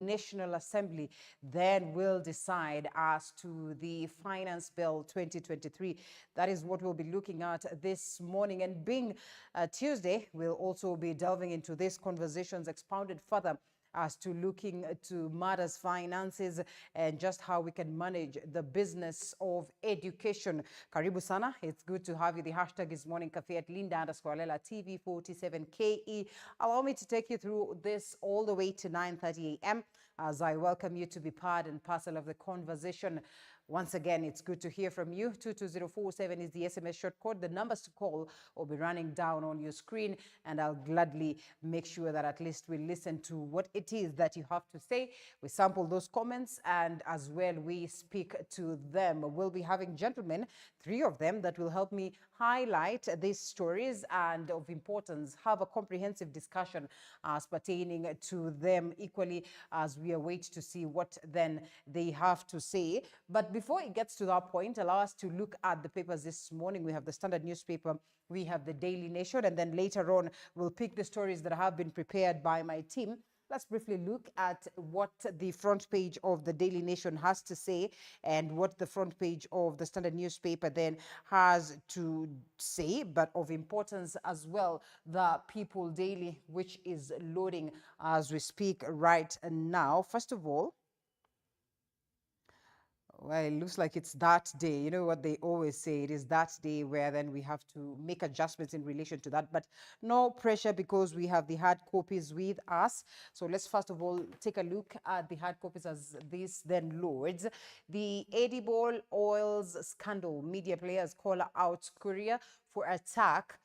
National Assembly then will decide as to the Finance Bill 2023. That is what we'll be looking at this morning. And being Tuesday, we'll also be delving into these conversations expounded further as to looking to matters finances and just how we can manage the business of education. Karibu sana. It's good to have you. The hashtag is Morning Cafe at Linda_Lela TV47KE. Allow me to take you through this all the way to 9:30 a.m. as I welcome you to be part and parcel of the conversation. Once again, it's good to hear from you. 22047 is the SMS short code. The numbers to call will be running down on your screen, and I'll gladly make sure that at least we listen to what it is that you have to say. We sample those comments, and as well, we speak to them. We'll be having gentlemen, 3 of them, that will help me highlight these stories and of importance, have a comprehensive discussion pertaining to them equally as we await to see what then they have to say. But before it gets to that point, allow us to look at the papers this morning. We have the Standard newspaper, we have the Daily Nation, and then later on, we'll pick the stories that have been prepared by my team. Let's briefly look at what the front page of the Daily Nation has to say and what the front page of the Standard newspaper then has to say, but of importance as well, the People Daily, which is loading as we speak right now. First of all, well, it looks like it's that day. You know what they always say, it is that day where then we have to make adjustments in relation to that. But no pressure because we have the hard copies with us. So let's first of all take a look at the hard copies as this then loads. The edible oils scandal. Media players call out Korea for attack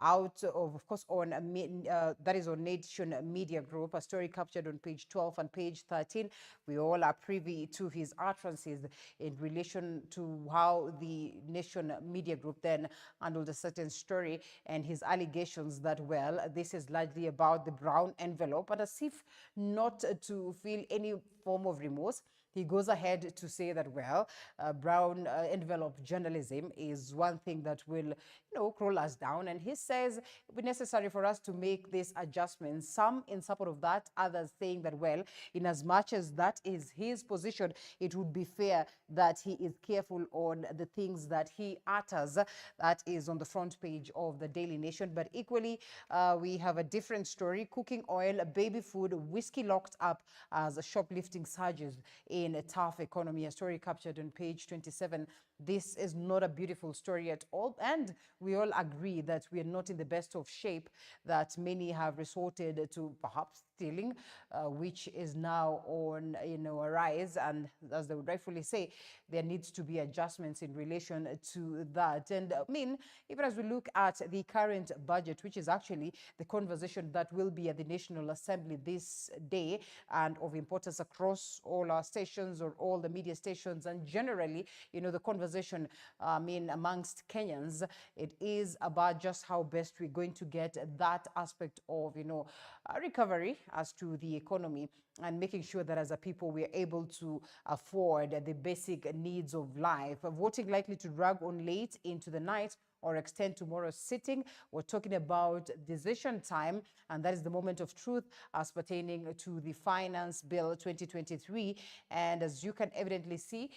out of course, on that is on Nation Media Group, a story captured on page 12 and page 13. We all are privy to his utterances in relation to how the Nation Media Group then handled a certain story and his allegations that, well, this is largely about the brown envelope, but as if not to feel any form of remorse, he goes ahead to say that, well, brown envelope journalism is one thing that will, crawl us down. And he says it will be necessary for us to make these adjustments. Some in support of that, others saying that, well, in as much as that is his position, it would be fair that he is careful on the things that he utters. That is on the front page of the Daily Nation. But equally, we have a different story. Cooking oil, baby food, whiskey locked up as shoplifting surges in a tough economy. A story captured on page 27. This is not a beautiful story at all. And we all agree that we are not in the best of shape, that many have resorted to perhaps stealing, which is now on a rise. And as they would rightfully say, there needs to be adjustments in relation to that. And I mean, even as we look at the current budget, which is actually the conversation that will be at the National Assembly this day and of importance across all our stations or all the media stations, and generally, the conversation, amongst Kenyans, it is about just how best we're going to get that aspect of, a recovery as to the economy and making sure that as a people we're able to afford the basic needs of life. Voting likely to drag on late into the night or extend tomorrow's sitting. We're talking about decision time, and that is the moment of truth as pertaining to the Finance Bill 2023. And as you can evidently see,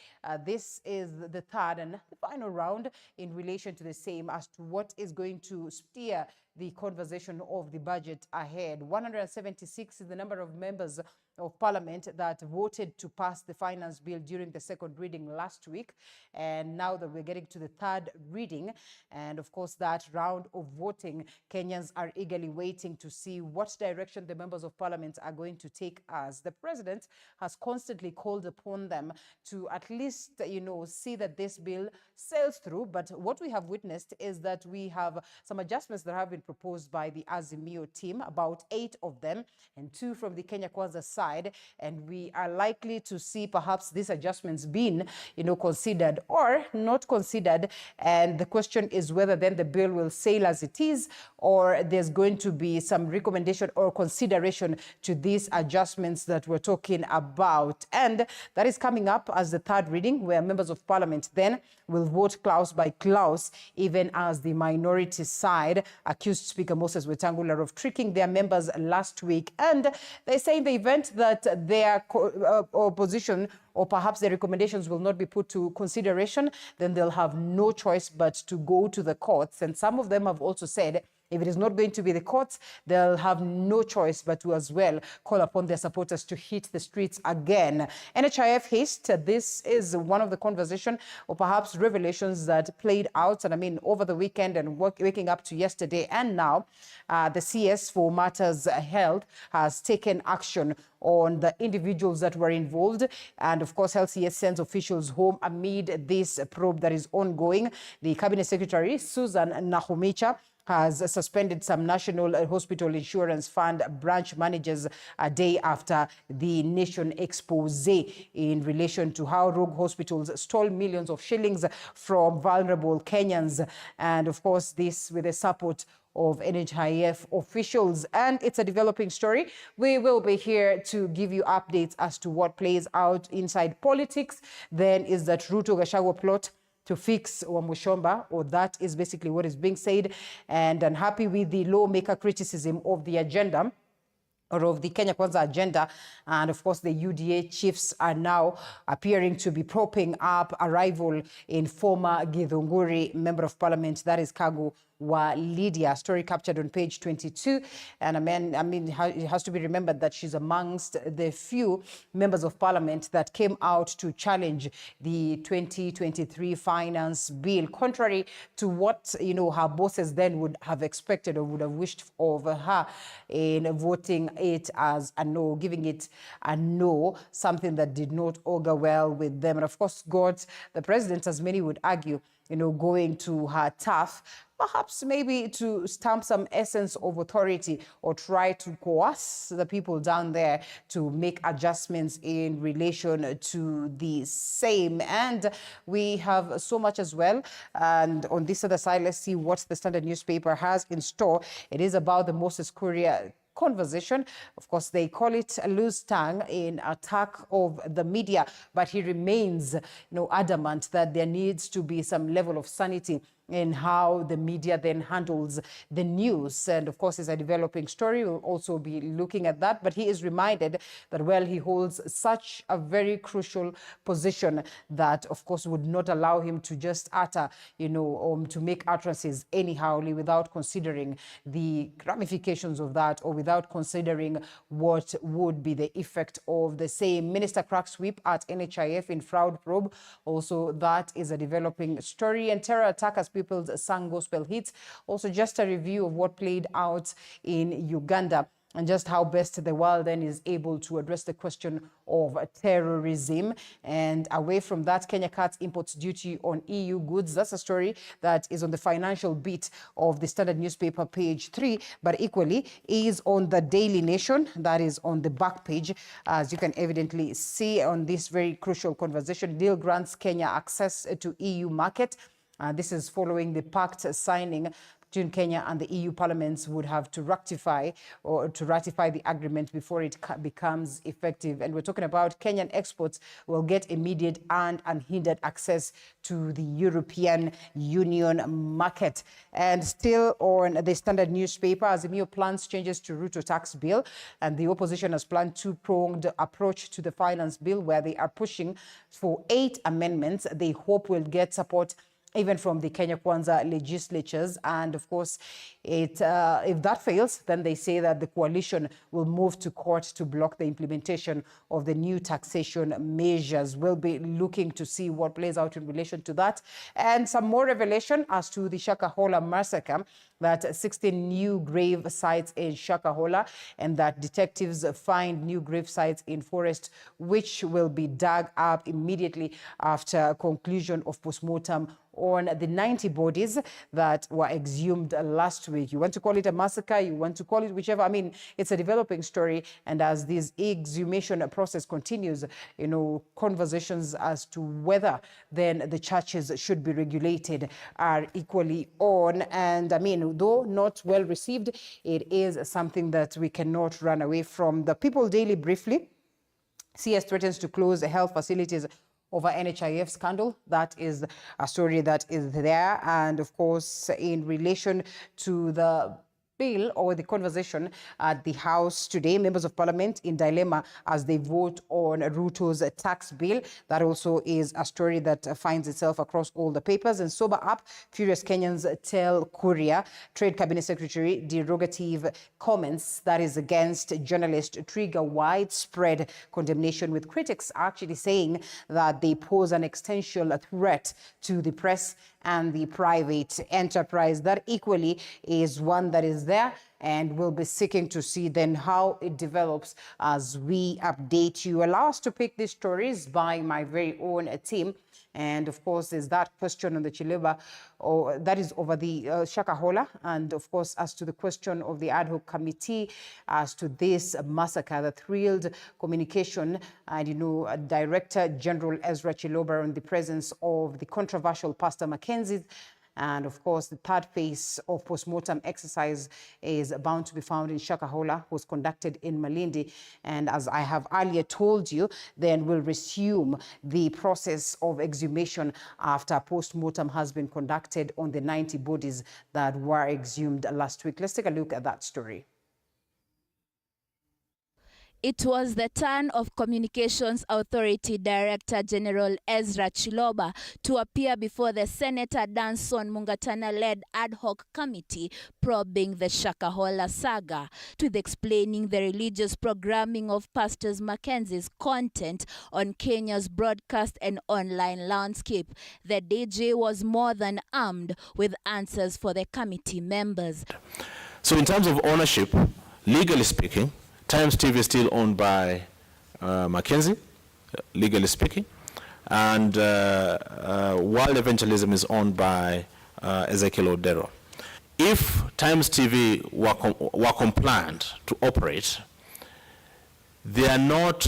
this is the third and the final round in relation to the same as to what is going to steer the conversation of the budget ahead. 176 is the number of members of Parliament that voted to pass the finance bill during the second reading last week. And now that we're getting to the third reading, and of course that round of voting, Kenyans are eagerly waiting to see what direction the members of Parliament are going to take us. The president has constantly called upon them to at least, see that this bill sails through. But what we have witnessed is that we have some adjustments that have been proposed by the Azimio team, about 8 of them, and 2 from the Kenya Kwanza side. And we are likely to see perhaps these adjustments being, considered or not considered. And the question is whether then the bill will sail as it is, or there's going to be some recommendation or consideration to these adjustments that we're talking about. And that is coming up as the third reading, where members of Parliament then will vote clause by clause, even as the minority side accused Speaker Moses Wetangula of tricking their members last week. And they say in the event that their opposition or perhaps the recommendations will not be put to consideration, then they'll have no choice but to go to the courts. And some of them have also said if it is not going to be the courts, they'll have no choice but to as well call upon their supporters to hit the streets again. NHIF haste, this is one of the conversation or perhaps revelations that played out, and I mean, over the weekend and waking up to yesterday. And now the CS for Matters Health has taken action on the individuals that were involved. And of course, Health CS sends officials home amid this probe that is ongoing. The Cabinet Secretary, Susan Nahumicha, has suspended some National Hospital Insurance Fund branch managers a day after the Nation expose in relation to how rogue hospitals stole millions of shillings from vulnerable Kenyans. And of course, this with the support of NHIF officials. And it's a developing story. We will be here to give you updates as to what plays out inside politics. Then is that Ruto Gachagua plot to fix Wamushomba, or that is basically what is being said. And unhappy with the lawmaker criticism of the agenda, or of the Kenya Kwanza agenda. And of course, the UDA chiefs are now appearing to be propping up a rival in former Githunguri Member of Parliament, that is Kagu Wa Lydia. Story captured on page 22. And I mean, it has to be remembered that she's amongst the few members of parliament that came out to challenge the 2023 finance bill, contrary to what, you know, her bosses then would have expected or would have wished of her in voting it as a no, giving it a no, something that did not augur well with them. And of course, the president, as many would argue, you know, going to her turf, perhaps maybe to stamp some essence of authority or try to coerce the people down there to make adjustments in relation to the same. And we have so much as well. And on this other side, let's see what the Standard newspaper has in store. It is about the Moses Kuria conversation. Of course, they call it a loose tongue in attack of the media, but he remains, you know, adamant that there needs to be some level of sanity in how the media then handles the news. And of course, it's a developing story. We'll also be looking at that. But he is reminded that, well, he holds such a very crucial position that, of course, would not allow him to just utter, you know, to make utterances anyhowly without considering the ramifications of that or without considering what would be the effect of the same. Minister cracks whip at NHIF in fraud probe. Also, that is a developing story. And terror attackers people's sang gospel hits. Also, just a review of what played out in Uganda and just how best the world then is able to address the question of terrorism. And away from that, Kenya cuts imports duty on EU goods. That's a story that is on the financial beat of the Standard newspaper, page 3, but equally is on the Daily Nation, that is on the back page. As you can evidently see on this very crucial conversation, deal grants Kenya access to EU market. This is following the pact signing between Kenya and the EU parliaments would have to ratify the agreement before it becomes effective. And we're talking about Kenyan exports will get immediate and unhindered access to the European Union market. And still on the Standard newspaper, Azimio plans changes to Ruto tax bill, and the opposition has planned two-pronged approach to the finance bill where they are pushing for 8 amendments they hope will get support even from the Kenya Kwanza legislatures. And of course, if that fails, then they say that the coalition will move to court to block the implementation of the new taxation measures. We'll be looking to see what plays out in relation to that. And some more revelation as to the Shakahola massacre, that 16 new grave sites in Shakahola, and that detectives find new grave sites in forest, which will be dug up immediately after conclusion of postmortem on the 90 bodies that were exhumed last week. You want to call it a massacre, you want to call it whichever. I mean, it's a developing story. And as this exhumation process continues, you know, conversations as to whether then the churches should be regulated are equally on. And I mean, though not well received, it is something that we cannot run away from. The People Daily briefly, CS threatens to close health facilities over NHIF scandal. That is a story that is there. And of course, in relation to the bill or the conversation at the House today. Members of Parliament in dilemma as they vote on Ruto's tax bill. That also is a story that finds itself across all the papers. And sober up, furious Kenyans tell Kuria. Trade Cabinet Secretary derogative comments that is against journalist trigger widespread condemnation, with critics actually saying that they pose an existential threat to the press and the private enterprise. That equally is one that is there, and we'll be seeking to see then how it develops as we update you. Allow us to pick these stories by my very own team. And of course, there's that question on the Chileba, or that is over the Shakahola. And of course, as to the question of the ad hoc committee, as to this massacre, the thrilled communication and, Director General Ezra Chiloba in the presence of the controversial Pastor Mackenzie. And of course, the third phase of post-mortem exercise is bound to be found in Shakahola, was conducted in Malindi. And as I have earlier told you, then we'll resume the process of exhumation after post-mortem has been conducted on the 90 bodies that were exhumed last week. Let's take a look at that story. It was the turn of Communications Authority Director General Ezra Chiloba to appear before the Senator Danson Mungatana-led ad hoc committee probing the Shakahola saga, with explaining the religious programming of Pastor Mackenzie's content on Kenya's broadcast and online landscape. The DJ was more than armed with answers for the committee members. So in terms of ownership, legally speaking, Times TV is still owned by Mackenzie, legally speaking, and World Evangelism is owned by Ezekiel Odero. If Times TV were compliant to operate, they are not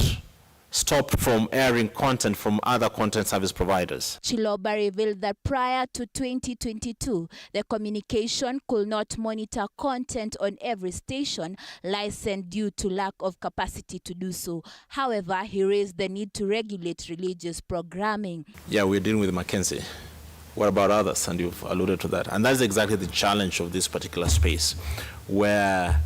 stopped from airing content from other content service providers. Chiloba revealed that prior to 2022, the communication could not monitor content on every station licensed due to lack of capacity to do so. However, he raised the need to regulate religious programming. Yeah, we're dealing with Mackenzie. What about others? And you've alluded to that. And that's exactly the challenge of this particular space, where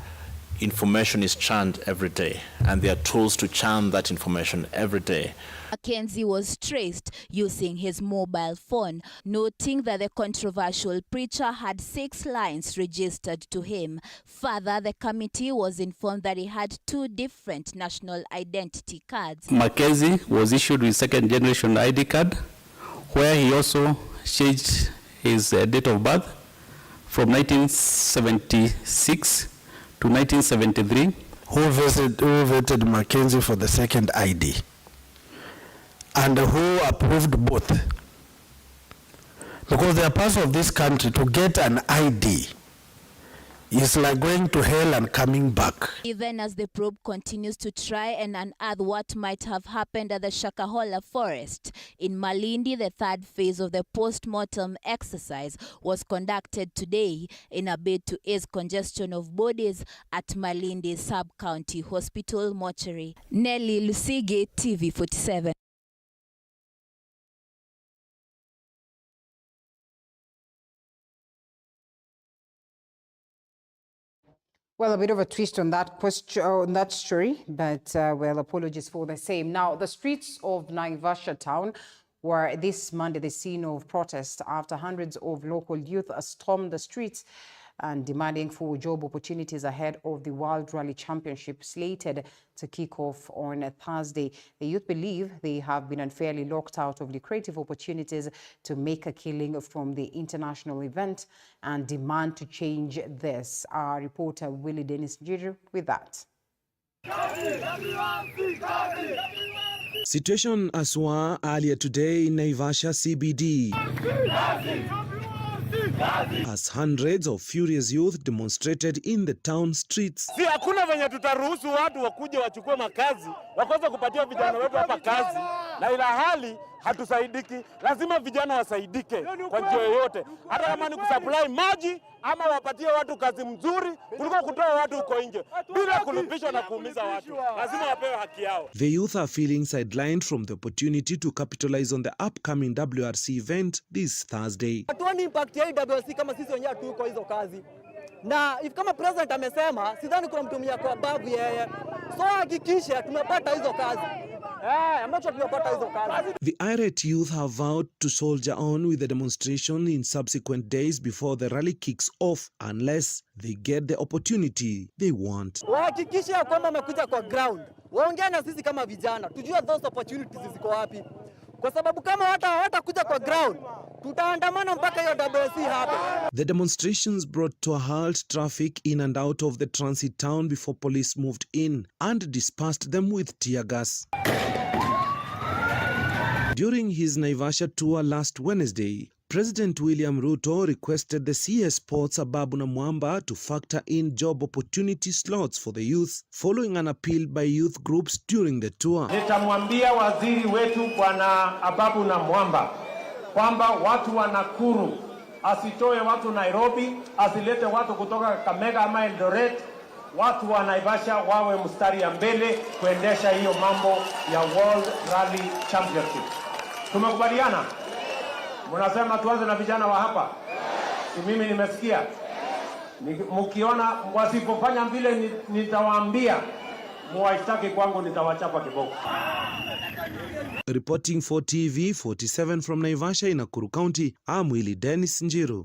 information is churned every day, and there are tools to churn that information every day. Mackenzie was traced using his mobile phone, noting that the controversial preacher had 6 lines registered to him. Further, the committee was informed that he had 2 different national identity cards. Mackenzie was issued with second generation ID card, where he also changed his date of birth from 1976 to 1973. Who voted Mackenzie for the second ID, and who approved both? Because they are parts of this country. To get an ID is like going to hell and coming back. Even as the probe continues to try and unearth what might have happened at the Shakahola forest, in Malindi, the third phase of the post-mortem exercise was conducted today in a bid to ease congestion of bodies at Malindi Sub-County Hospital mortuary. Nelly Lusige, TV47. Well, a bit of a twist on that question, on that story, but well, apologies for the same. Now, the streets of Naivasha town were this Monday the scene of protest after hundreds of local youth stormed the streets and demanding for job opportunities ahead of the World Rally Championship slated to kick off on Thursday. The youth believe they have been unfairly locked out of lucrative opportunities to make a killing from the international event and demand to change this. Our reporter Willie Dennis Jiru with that. Situation aswa earlier today in Naivasha CBD, as hundreds of furious youth demonstrated in the town streets. Si hakuna venye tutaruhusu watu wakuje wachukue makazi, wakose kupatia vijana wetu hapa kazi, na ila hali hatusaidiki. Lazima vijana wasaidike kwa njia yoyote, hata kama ni kusupply maji ama wapatie watu kazi mzuri kuliko kutoa watu huko nje bila kulipishwa na kuumiza watu. Lazima wapewe haki yao. The youth are feeling sidelined from the opportunity to capitalize on the upcoming WRC event this Thursday. Hatuoni impact ya WRC kama sisi wenyewe tuko hizo kazi. na if kama president amesema, sidhani kuna mtu mwenye kwa babu yeye. So hakikisha tumepata hizo kazi. Ambacho tumepata hizo kazi. The irate youth have vowed to soldier on with the demonstration in subsequent days before the rally kicks off unless they get the opportunity they want. Wahakikisha kwamba wamekuja kwa ground. Waongea na sisi kama vijana, tujue those opportunities ziko wapi. Kwa sababu kama hawatakuja kwa ground, tutaandamana mpaka hiyo WC hapa. The demonstrations brought to a halt traffic in and out of the transit town before police moved in and dispersed them with tear gas. During his Naivasha tour last Wednesday, President William Ruto requested the CS Sports Ababu Namwamba to factor in job opportunity slots for the youth following an appeal by youth groups during the tour. Nitamwambia waziri wetu Bwana Ababu Namwamba kwamba watu wa Nakuru asitoe watu Nairobi, asilete watu kutoka Kakamega ama Eldoret, watu wa Naivasha wawe mstari ya mbele kuendesha hiyo mambo ya World Rally Championship. Tumekubaliana? Mnasema tuanze na vijana wa hapa? Si mimi nimesikia. Mkiona wasipofanya vile nitawaambia, muwaitaki kwangu, nitawachapa kiboko. Reporting for TV 47 from Naivasha in Nakuru County, I'm Willie Dennis Njiru.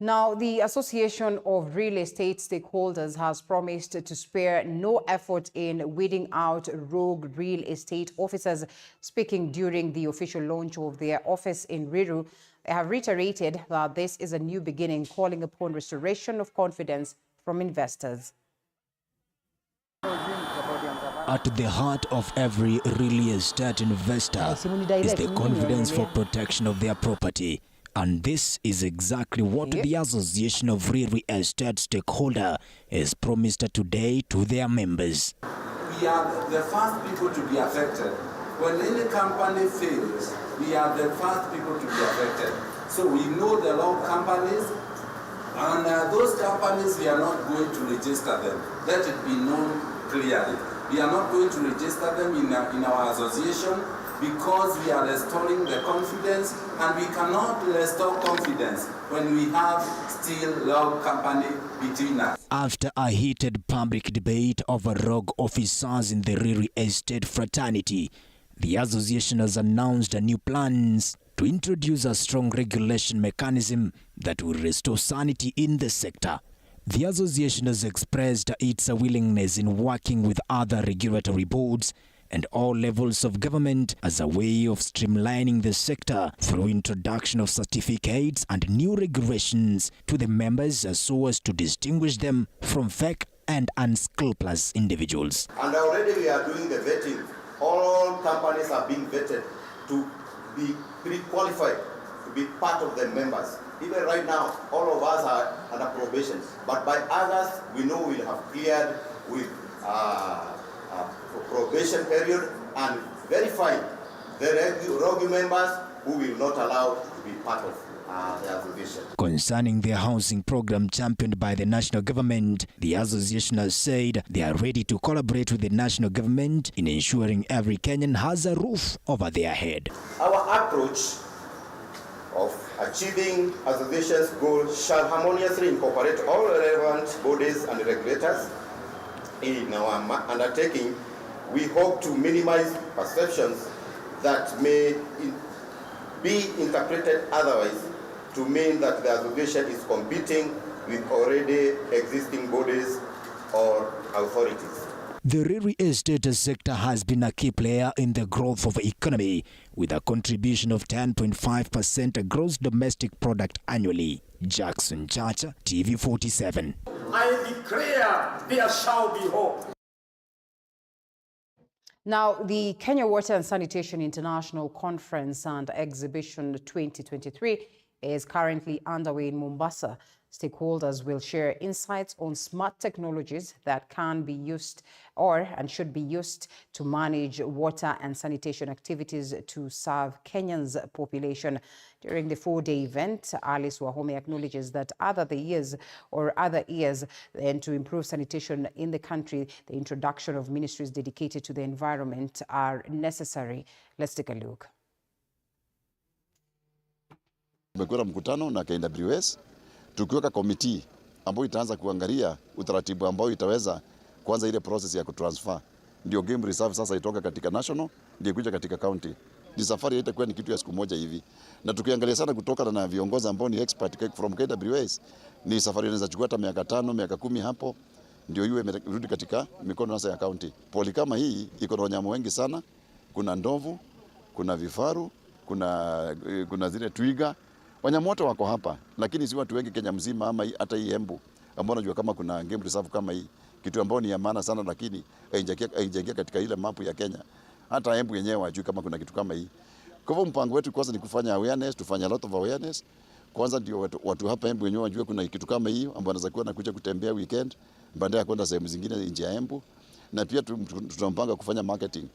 Now, the Association of Real Estate Stakeholders has promised to spare no effort in weeding out rogue real estate officers. Speaking during the official launch of their office in Ruiru, they have reiterated that this is a new beginning, calling upon restoration of confidence from investors. At the heart of every real estate investor is the confidence for protection of their property. And this is exactly what the Association of Real Estate Stakeholder has promised today to their members. We are the first people to be affected. When any company fails, we are the first people to be affected. So we know the law companies, and those companies, we are not going to register them. Let it be known clearly. We are not going to register them in our association, because we are restoring the confidence, and we cannot restore confidence when we have still log company between us. After a heated public debate over rogue officers in the real estate fraternity, the association has announced new plans to introduce a strong regulation mechanism that will restore sanity in the sector. The association has expressed its willingness in working with other regulatory boards and all levels of government as a way of streamlining the sector through introduction of certificates and new regulations to the members so as to distinguish them from fake and unscrupulous individuals. And already we are doing the vetting. All companies are being vetted to be pre-qualified to be part of the members. Even right now, all of us are under probation. But by August, we know we'll have cleared with probation period and verify the rogue members who will not allow to be part of the association. Concerning their housing program championed by the national government, the association has said they are ready to collaborate with the national government in ensuring every Kenyan has a roof over their head. Our approach of achieving association's goals shall harmoniously incorporate all relevant bodies and regulators. In our undertaking, we hope to minimize perceptions that may be interpreted otherwise to mean that the association is competing with already existing bodies or authorities. The real estate sector has been a key player in the growth of the economy with a contribution of 10.5% gross domestic product annually. Jackson Chacha, TV47. I declare there shall be hope. Now, the Kenya Water and Sanitation International Conference and Exhibition 2023 is currently underway in Mombasa. Stakeholders will share insights on smart technologies that can be used and should be used to manage water and sanitation activities to serve Kenyans' population. During the four-day event, Alice Wahome acknowledges that other years and to improve sanitation in the country, the introduction of ministries dedicated to the environment are necessary. Let's take a look. Tumekuwa na mkutano na KWS tukiweka committee ambayo itaanza kuangalia utaratibu ambao itaweza kuanza ile process ya kutransfer. Ndio game reserve sasa itoka katika national ndio kuja katika county. Ni safari itakuwa ni kitu ya siku moja hivi. Na tukiangalia sana kutoka na viongozi ambao ni expert from KWS, ni safari inaweza chukua hata miaka 5, miaka 10 hapo ndio iwe imerudi katika mikono sasa ya county. Poli kama hii iko na wanyama wengi sana. Kuna ndovu, kuna vifaru, kuna zile twiga. Wanyama wote wako hapa, lakini si watu wengi Kenya mzima ama hata hii Embu ambao najua kama kuna game reserve kama hii. Kitu ambao ni ya maana sana, lakini haijaingia katika ile mapu ya Kenya. Hata Embu yenyewe hajui kama kuna kitu kama hii. Kwa hivyo mpango wetu kwanza ni kufanya awareness, tufanye a lot of awareness. Kwanza ndio watu hapa Embu wenyewe wajue kuna kitu kama hiyo ambao wanaweza kuwa nakuja kutembea weekend, baadaye kwenda sehemu zingine nje ya Embu. Na pia tunampanga kufanya marketing.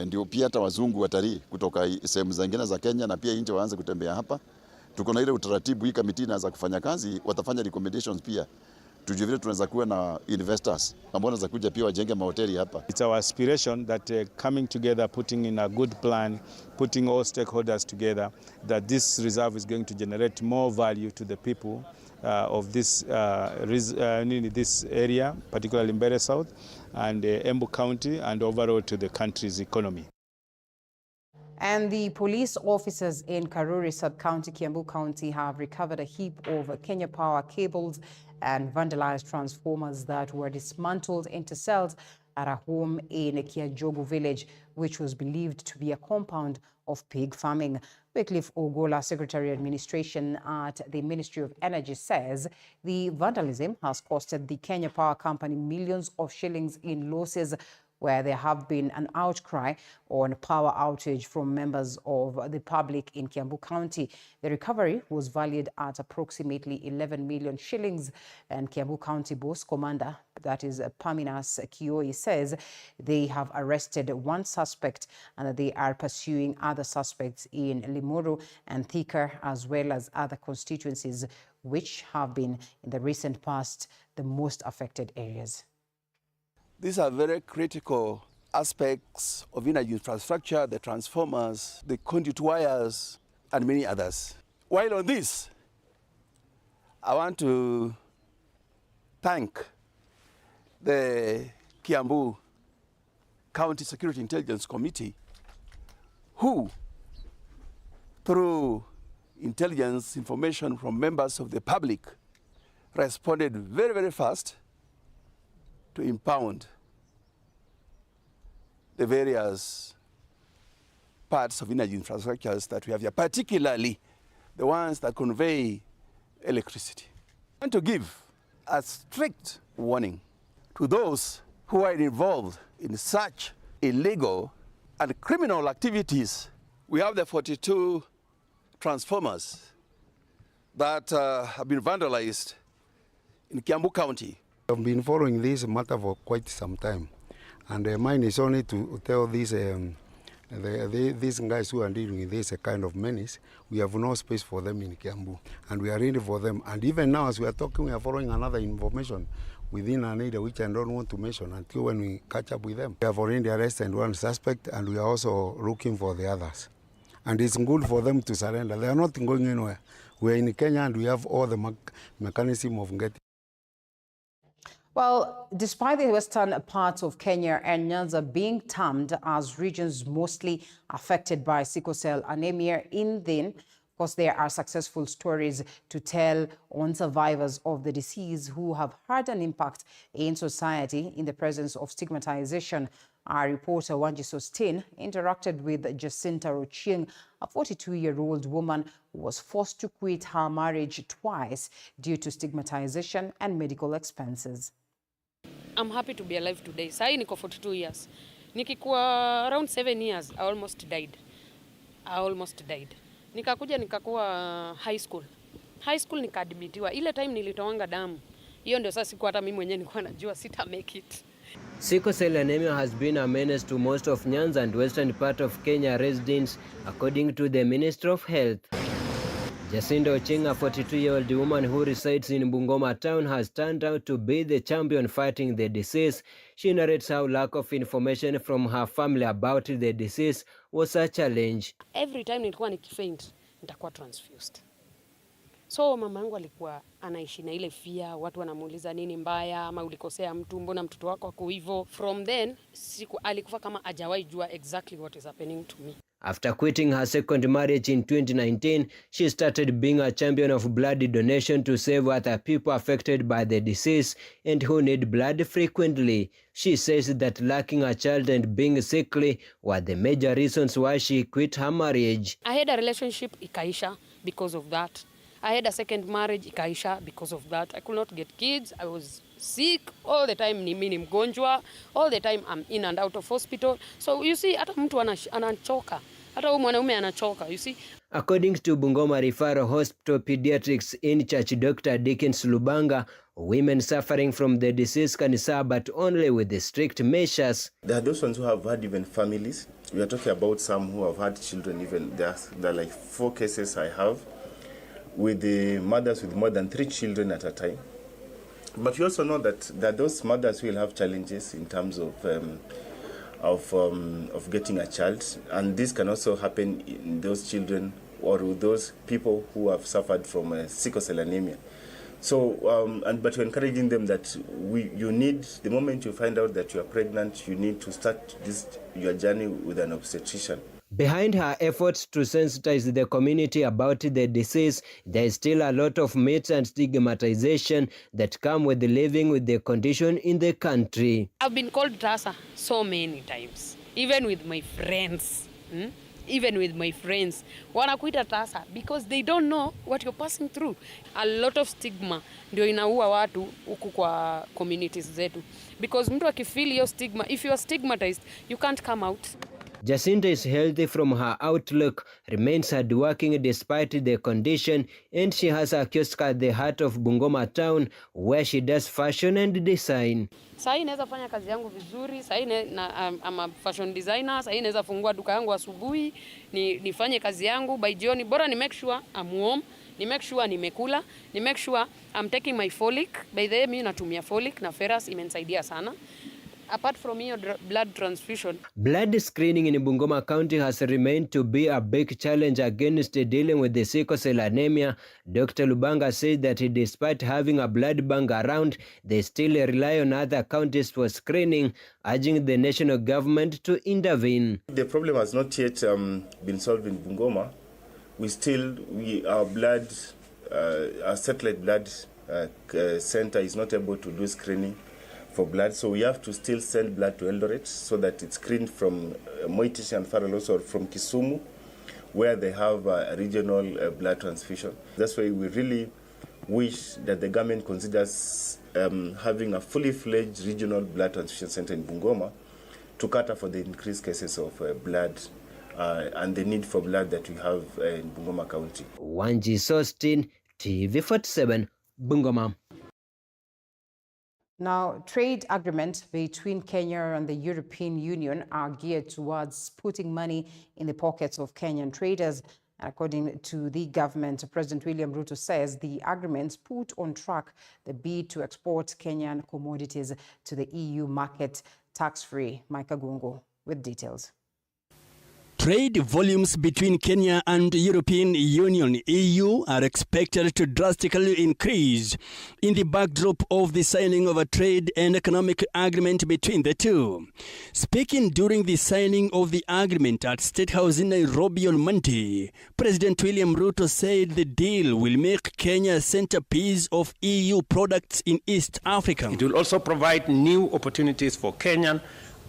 Ndio pia hata wazungu watalii kutoka sehemu zingine za Kenya na pia nje waanze kutembea hapa. Tuko na ile utaratibu, hii kamiti inaanza kufanya kazi, watafanya recommendations pia. Tujue vile tunaweza kuwa na investors ambao wanaweza kuja pia wajenge mahoteli hapa. It's our aspiration that coming together, putting in a good plan, putting all stakeholders together, that this reserve is going to generate more value to the people of this this area, particularly Mbeere South and Embu County, and overall to the country's economy. And the police officers in Karuri Sub-County, Kiambu County, have recovered a heap of Kenya Power cables and vandalized transformers that were dismantled into cells at a home in Kiajogu village, which was believed to be a compound of pig farming. Wycliffe Ogola, Secretary Administration at the Ministry of Energy, says the vandalism has costed the Kenya Power Company millions of shillings in losses, where there have been an outcry on power outage from members of the public in Kiambu County. The recovery was valued at approximately 11 million shillings, and Kiambu County Boss Commander, that is Paminas Kioi, says they have arrested one suspect and that they are pursuing other suspects in Limuru and Thika, as well as other constituencies which have been in the recent past the most affected areas. These are very critical aspects of energy infrastructure, the transformers, the conduit wires, and many others. While on this, I want to thank the Kiambu County Security Intelligence Committee, who, through intelligence information from members of the public, responded very, very fast to impound the various parts of energy infrastructures that we have here, particularly the ones that convey electricity. I want to give a strict warning to those who are involved in such illegal and criminal activities. We have the 42 transformers that have been vandalized in Kiambu County. I've been following this matter for quite some time, and mine is only to tell these guys who are dealing with this kind of menace, we have no space for them in Kiambu, and we are ready for them. And even now, as we are talking, we are following another information within an area which I don't want to mention until when we catch up with them. We have already arrested one suspect, and we are also looking for the others. And it's good for them to surrender. They are not going anywhere. We are in Kenya, and we have all the mechanism of getting. Well, despite the western parts of Kenya and Nyanza being termed as regions mostly affected by sickle cell anemia, of course, there are successful stories to tell on survivors of the disease who have had an impact in society in the presence of stigmatization. Our reporter Wanji Sostin interacted with Jacinta Rochieng, a 42-year-old woman who was forced to quit her marriage twice due to stigmatization and medical expenses. I'm happy to be alive today. Sai niko 42 years. Nikikuwa around 7 years, I almost died. Nikakuja nikakuwa high school. High school nikaadmitiwa. Ile time nilitoanga damu. Hiyo ndio sasa siku hata mimi mwenyewe nilikuwa najua sita make it. Sickle cell anemia has been a menace to most of Nyanza and western part of Kenya residents, according to the Minister of Health. Jacinta Ochieng, a 42-year-old woman who resides in Bungoma town, has turned out to be the champion fighting the disease. She narrates how lack of information from her family about the disease was a challenge. Every time nilikuwa nikifaint, nitakuwa transfused. So mama yangu alikuwa anaishi na ile fear, watu wanamuuliza nini mbaya ama ulikosea mtu, mbona mtoto wako ako hivyo. From then alikuwa kama hajawahi jua exactly what is happening to me. After quitting her second marriage in 2019, she started being a champion of blood donation to save other people affected by the disease and who need blood frequently. She says that lacking a child and being sickly were the major reasons why she quit her marriage. I had a relationship ikaisha because of that. I had a second marriage ikaisha because of that. I could not get kids. I was sick all the time, mimi ni mgonjwa all the time. I'm in and out of hospital. So you see, hata mtu anachoka, hata huyu mwanaume anachoka, you see. According to Bungoma Referral Hospital Pediatrics in Church Dr. Dickens Lubanga, women suffering from the disease can suffer, but only with the strict measures. There are those ones who have had even families. We are talking about some who have had children. Even there are like 4 cases I have with the mothers with more than 3 children at a time. But you also know that those mothers will have challenges in terms of getting a child, and this can also happen in those children or with those people who have suffered from sickle cell anemia. So, but we're encouraging them that you need, the moment you find out that you are pregnant, you need to start your journey with an obstetrician. Behind her efforts to sensitize the community about the disease, there is still a lot of myths and stigmatization that come with living with the condition in the country. I've been called Tasa so many times, even with my friends. Even with my friends, wanakuita Tasa because they don't know what you're passing through. A lot of stigma ndio inaua watu huku kwa communities zetu, because mtu akifeel hiyo stigma, if you are stigmatized, you can't come out. Jacinta is healthy from her outlook, remains hardworking despite the condition, and she has a kiosk at the heart of Bungoma town where she does fashion and design. Sasa naweza fanya kazi yangu vizuri, sasa I'm a fashion designer, sasa naweza fungua duka yangu asubuhi, nifanye kazi yangu by jioni, bora ni make sure I'm warm, ni make sure nimekula, ni make sure I'm taking my folic. By the way, mimi natumia folic na ferrous, imenisaidia sana. Apart from your blood transfusion. Blood screening in Bungoma County has remained to be a big challenge against dealing with the sickle cell anemia. Dr. Lubanga said that despite having a blood bank around, they still rely on other counties for screening, urging the national government to intervene. The problem has not yet been solved in Bungoma. Our satellite blood center is not able to do screening for blood, so we have to still send blood to Eldoret so that it's screened from Moitish and Faralos or from Kisumu, where they have a regional blood transfusion. That's why we really wish that the government considers having a fully fledged regional blood transfusion center in Bungoma to cater for the increased cases of blood and the need for blood that we have in Bungoma County. Wanji Sostin, TV47, Bungoma. Now, trade agreements between Kenya and the European Union are geared towards putting money in the pockets of Kenyan traders. According to the government, President William Ruto says the agreements put on track the bid to export Kenyan commodities to the EU market tax-free. Micah Gungo with details. Trade volumes between Kenya and European Union (EU) are expected to drastically increase in the backdrop of the signing of a trade and economic agreement between the two. Speaking during the signing of the agreement at State House in Nairobi on Monday, President William Ruto said the deal will make Kenya a centerpiece of EU products in East Africa. It will also provide new opportunities for Kenyan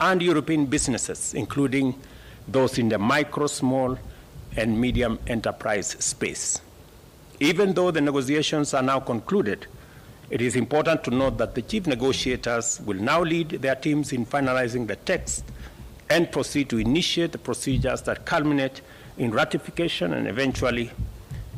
and European businesses, including those in the micro, small, and medium enterprise space. Even though the negotiations are now concluded, it is important to note that the chief negotiators will now lead their teams in finalizing the text and proceed to initiate the procedures that culminate in ratification and eventually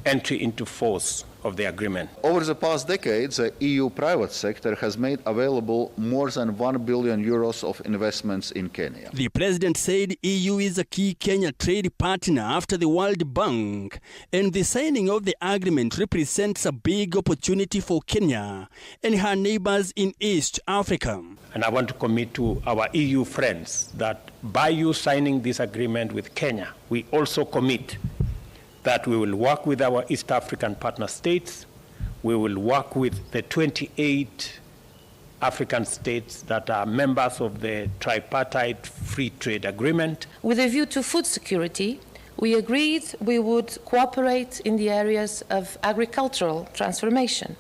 entry into force of the agreement. Over the past decades, the EU private sector has made available more than 1 billion euros of investments in Kenya. The president said EU is a key Kenya trade partner after the World Bank, and the signing of the agreement represents a big opportunity for Kenya and her neighbors in East Africa. And I want to commit to our EU friends that by you signing this agreement with Kenya, we also commit that we will work with our East African partner states. We will work with the 28 African states that are members of the tripartite free trade agreement. With a view to food security, we agreed we would cooperate in the areas of agricultural transformation.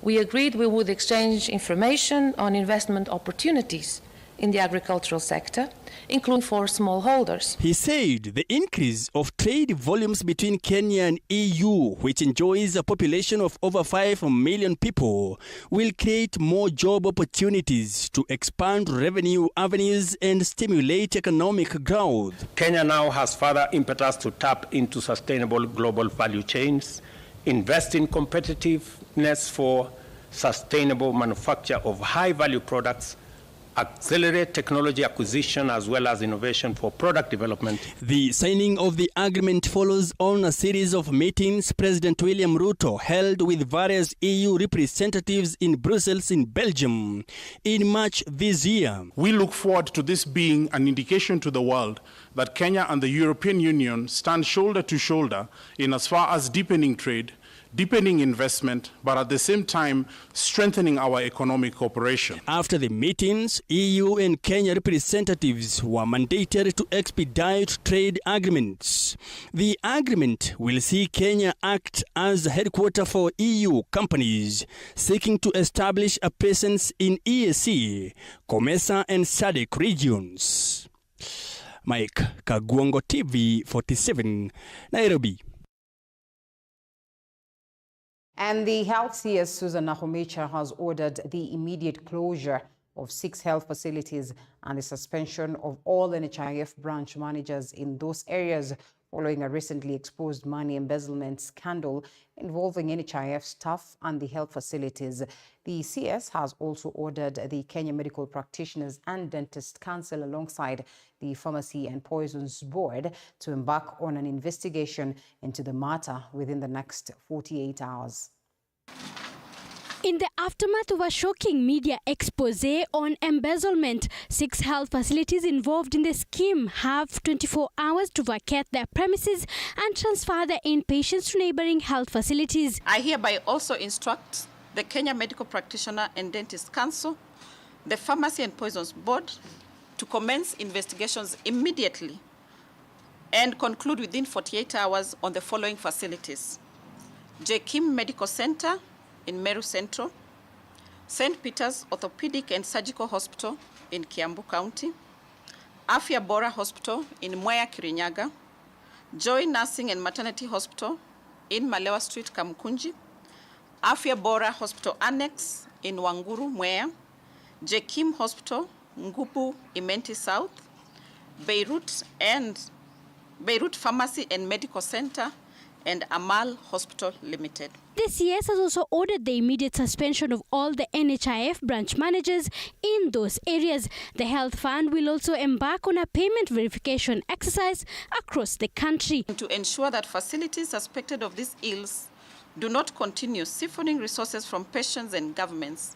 We agreed we would exchange information on investment opportunities in the agricultural sector, including for smallholders. He said the increase of trade volumes between Kenya and EU, which enjoys a population of over 5 million people, will create more job opportunities to expand revenue avenues and stimulate economic growth. Kenya now has further impetus to tap into sustainable global value chains, invest in competitiveness for sustainable manufacture of high-value products, accelerate technology acquisition as well as innovation for product development. The signing of the agreement follows on a series of meetings President William Ruto held with various EU representatives in Brussels in Belgium in March this year. We look forward to this being an indication to the world that Kenya and the European Union stand shoulder to shoulder in as far as deepening trade, deepening investment, but at the same time strengthening our economic cooperation. After the meetings, EU and Kenya representatives were mandated to expedite trade agreements. The agreement will see Kenya act as a headquarter for EU companies seeking to establish a presence in EAC, COMESA and SADC regions. Mike Kagwongo, TV 47, Nairobi. And the Health CS, Susan Nakhumicha, has ordered the immediate closure of 6 health facilities and the suspension of all NHIF branch managers in those areas following a recently exposed money embezzlement scandal involving NHIF staff and the health facilities. The CS has also ordered the Kenya Medical Practitioners and Dentists Council alongside the Pharmacy and Poisons Board to embark on an investigation into the matter within the next 48 hours. In the aftermath of a shocking media expose on embezzlement, 6 health facilities involved in the scheme have 24 hours to vacate their premises and transfer their inpatients to neighboring health facilities. I hereby also instruct the Kenya Medical Practitioner and Dentist Council, the Pharmacy and Poisons Board, to commence investigations immediately and conclude within 48 hours on the following facilities: J. Kim Medical Center in Meru Central, St. Peter's Orthopedic and Surgical Hospital in Kiambu County, Afya Bora Hospital in Mwea Kirinyaga, Joy Nursing and Maternity Hospital in Malewa Street, Kamukunji, Afya Bora Hospital Annex in Wanguru, Mwea, J. Kim Hospital, Ngubu, Imenti South, Beirut Pharmacy and Medical Center, and Amal Hospital Limited. The CS has also ordered the immediate suspension of all the NHIF branch managers in those areas. The Health Fund will also embark on a payment verification exercise across the country to ensure that facilities suspected of these ills do not continue siphoning resources from patients and governments.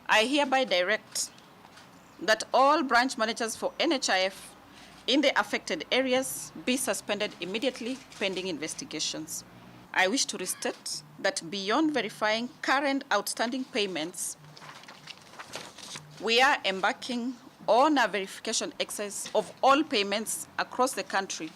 I hereby direct that all branch managers for NHIF in the affected areas be suspended immediately pending investigations. I wish to restate that beyond verifying current outstanding payments, we are embarking on a verification exercise of all payments across the country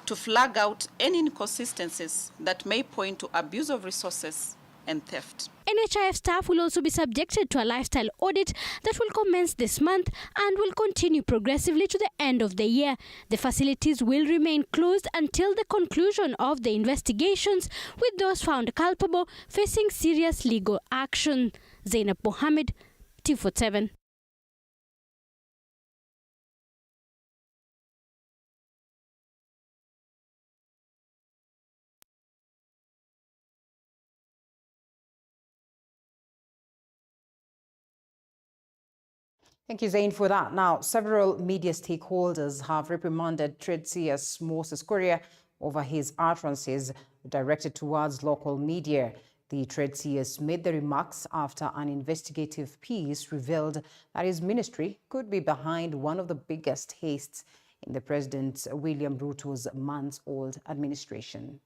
to flag out any inconsistencies that may point to abuse of resources and theft. NHIF staff will also be subjected to a lifestyle audit that will commence this month and will continue progressively to the end of the year. The facilities will remain closed until the conclusion of the investigations, with those found culpable facing serious legal action. Zainab Mohammed, TV47. Thank you, Zain, for that. Now, several media stakeholders have reprimanded Trade CS Moses Kuria over his utterances directed towards local media. The Trade CS made the remarks after an investigative piece revealed that his ministry could be behind one of the biggest hastes in the President William Ruto's months-old administration.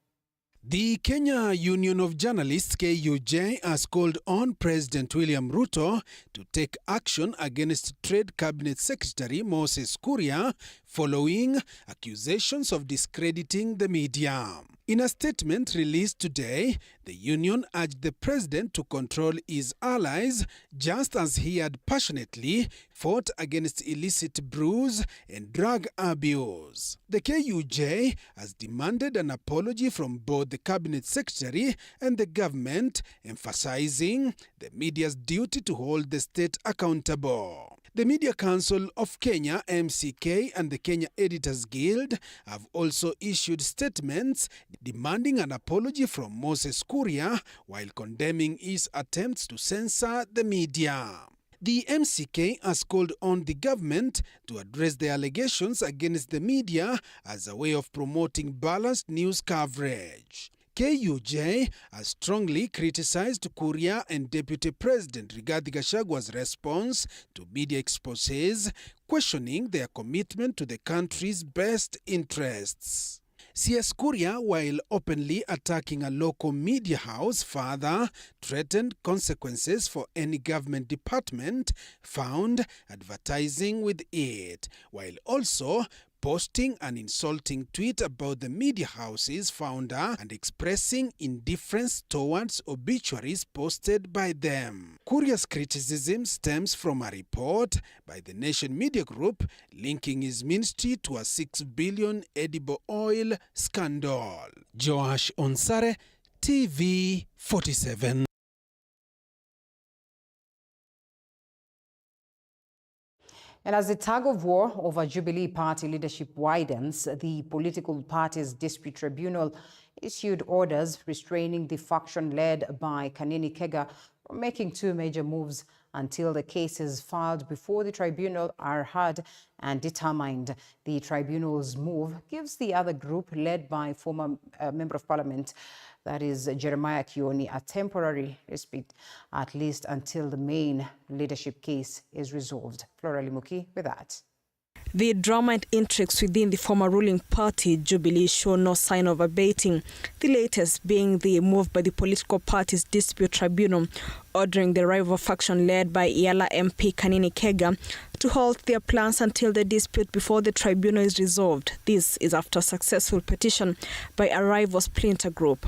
The Kenya Union of Journalists, KUJ, has called on President William Ruto to take action against Trade Cabinet Secretary Moses Kuria following accusations of discrediting the media. In a statement released today, the union urged the president to control his allies, just as he had passionately fought against illicit brews and drug abuse. The KUJ has demanded an apology from both the cabinet secretary and the government, emphasizing the media's duty to hold the state accountable. The Media Council of Kenya, MCK, and the Kenya Editors Guild have also issued statements demanding an apology from Moses Kuria while condemning his attempts to censor the media. The MCK has called on the government to address the allegations against the media as a way of promoting balanced news coverage. KUJ has strongly criticized Kuria and Deputy President Rigathi Gachagwa's response to media exposés, questioning their commitment to the country's best interests. CS Kuria, while openly attacking a local media house, further threatened consequences for any government department found advertising with it, while also posting an insulting tweet about the media house's founder and expressing indifference towards obituaries posted by them. Kuria's criticism stems from a report by the Nation Media Group linking his ministry to a 6 billion edible oil scandal. Joash Onsare, TV 47. And as the tug of war over Jubilee Party leadership widens, the Political Parties Dispute Tribunal issued orders restraining the faction led by Kanini Kega from making two major moves until the cases filed before the tribunal are heard and determined. The tribunal's move gives the other group, led by former Member of Parliament, that is Jeremiah Kioni, a temporary respite, at least until the main leadership case is resolved. Flora Limuki with that. The drama and intrigues within the former ruling party, Jubilee, show no sign of abating. The latest being the move by the Political Parties Dispute Tribunal, ordering the rival faction led by Yala MP Kanini Kega to halt their plans until the dispute before the tribunal is resolved. This is after a successful petition by a rival splinter group.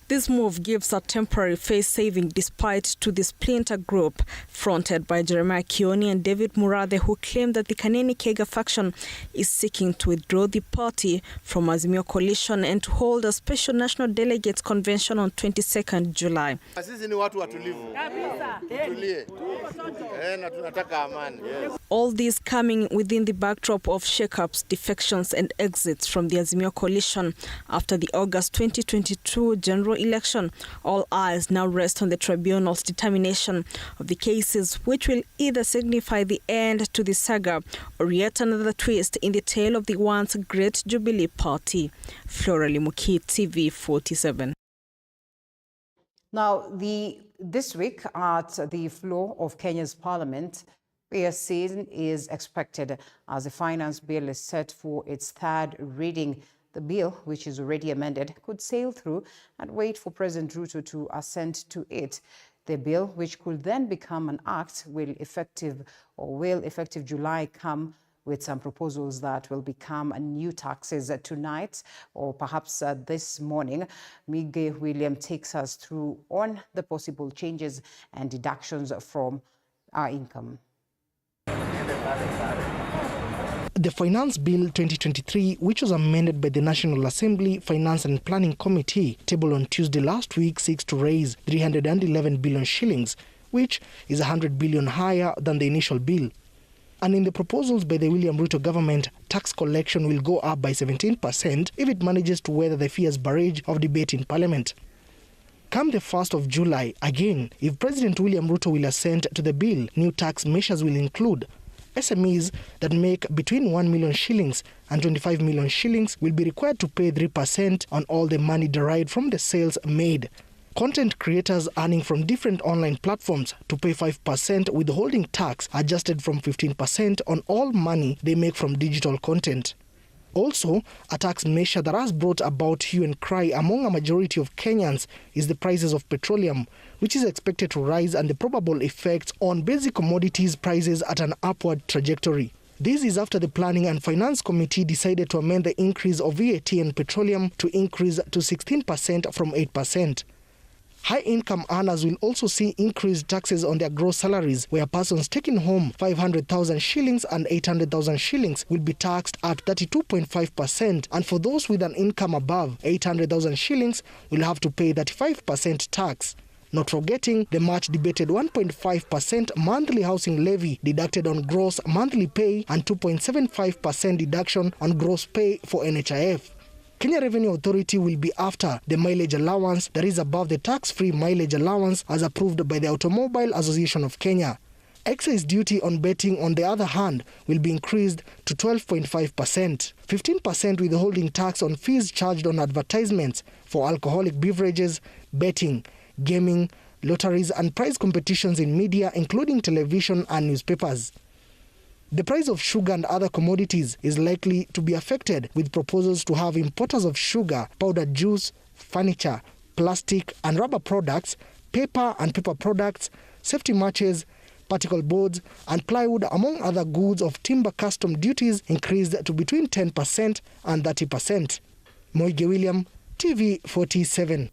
This move gives a temporary face-saving despite to the splinter group fronted by Jeremiah Kioni and David Murathe, who claim that the Kanini Kega faction is seeking to withdraw the party from Azimio coalition and to hold a special national delegates convention on 22nd July. All this coming within the backdrop of shake-ups, defections and exits from the Azimio coalition after the August 2022 general election. All eyes now rest on the tribunal's determination of the cases, which will either signify the end to the saga or yet another twist in the tale of the once great Jubilee Party. Flora Limuki, TV 47. Now, this week at the floor of Kenya's Parliament, PSC is expected as the finance bill is set for its third reading. The bill, which is already amended, could sail through and wait for President Ruto to assent to it. The bill, which could then become an act, will effective July come with some proposals that will become new taxes tonight or perhaps this morning. Mige William takes us through on the possible changes and deductions from our income. The Finance Bill 2023, which was amended by the National Assembly Finance and Planning Committee, tabled on Tuesday last week, seeks to raise 311 billion shillings, which is 100 billion higher than the initial bill. And in the proposals by the William Ruto government, tax collection will go up by 17% if it manages to weather the fierce barrage of debate in Parliament. Come the 1st of July, again, if President William Ruto will assent to the bill, new tax measures will include SMEs that make between 1 million shillings and 25 million shillings will be required to pay 3% on all the money derived from the sales made. Content creators earning from different online platforms to pay 5% withholding tax adjusted from 15% on all money they make from digital content. Also, a tax measure that has brought about hue and cry among a majority of Kenyans is the prices of petroleum, which is expected to rise, and the probable effects on basic commodities prices at an upward trajectory. This is after the Planning and Finance Committee decided to amend the increase of VAT and petroleum to increase to 16% from 8%. High-income earners will also see increased taxes on their gross salaries, where persons taking home 500,000 shillings and 800,000 shillings will be taxed at 32.5%, and for those with an income above 800,000 shillings will have to pay 35% tax. Not forgetting the much-debated 1.5% monthly housing levy deducted on gross monthly pay and 2.75% deduction on gross pay for NHIF. Kenya Revenue Authority will be after the mileage allowance that is above the tax-free mileage allowance as approved by the Automobile Association of Kenya. Excise duty on betting, on the other hand, will be increased to 12.5%. 15% withholding tax on fees charged on advertisements for alcoholic beverages, betting, gaming, lotteries and prize competitions in media, including television and newspapers. The price of sugar and other commodities is likely to be affected, with proposals to have importers of sugar, powdered juice, furniture, plastic and rubber products, paper and paper products, safety matches, particle boards and plywood, among other goods of timber custom duties increased to between 10% and 30%. Moige William, TV47.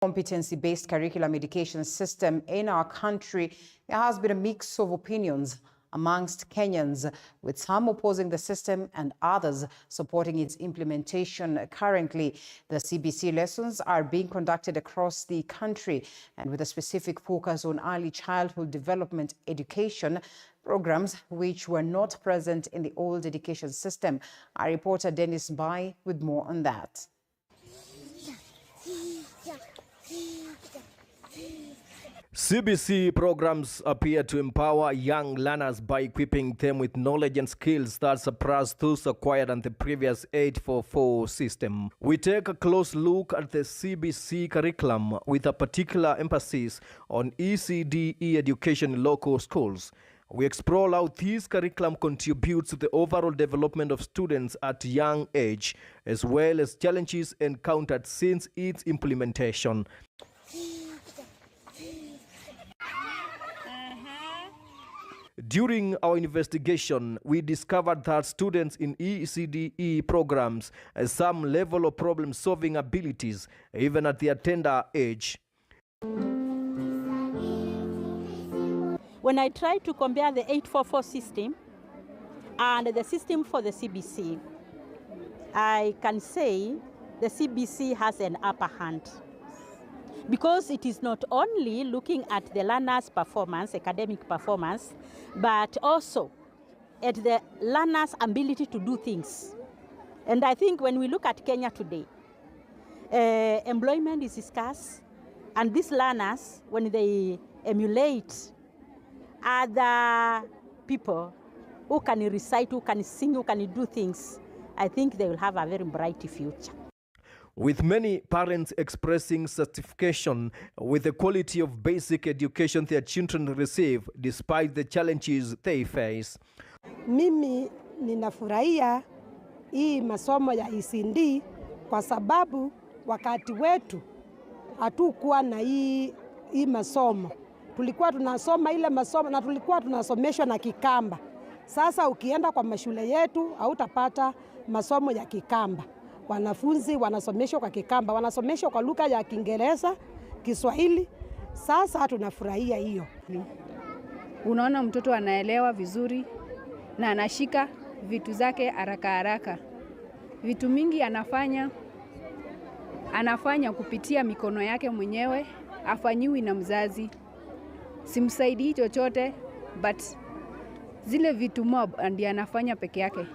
Competency-based curriculum education system in our country, there has been a mix of opinions amongst Kenyans, with some opposing the system and others supporting its implementation. Currently, the CBC lessons are being conducted across the country, and with a specific focus on early childhood development education programs which were not present in the old education system. Our reporter Dennis Bai with more on that. CBC programs appear to empower young learners by equipping them with knowledge and skills that surpass those acquired on the previous 844 system. We take a close look at the CBC curriculum with a particular emphasis on ECDE education in local schools. We explore how this curriculum contributes to the overall development of students at a young age, as well as challenges encountered since its implementation. During our investigation, we discovered that students in ECDE programs have some level of problem-solving abilities, even at their tender age. When I try to compare the 844 system and the system for the CBC, I can say the CBC has an upper hand, because it is not only looking at the learner's performance, academic performance, but also at the learner's ability to do things. And I think when we look at Kenya today, employment is scarce, and these learners, when they emulate other people who can recite, who can sing, who can do things, I think they will have a very bright future. With many parents expressing satisfaction with the quality of basic education their children receive despite the challenges they face. Mimi ninafurahia hii masomo ya ECD kwa sababu wakati wetu hatukuwa na hii masomo. Tulikuwa tunasoma ile masomo na tulikuwa tunasomeshwa na Kikamba. Sasa ukienda kwa mashule yetu hautapata masomo ya Kikamba. Wanafunzi wanasomeshwa kwa Kikamba, wanasomeshwa kwa lugha ya Kiingereza, Kiswahili. Sasa tunafurahia hiyo. Unaona mtoto anaelewa vizuri na anashika vitu zake haraka haraka. Vitu mingi anafanya kupitia mikono yake mwenyewe, afanyiwi na mzazi. Simsaidii chochote, but zile vitu mob ndiye anafanya peke yake.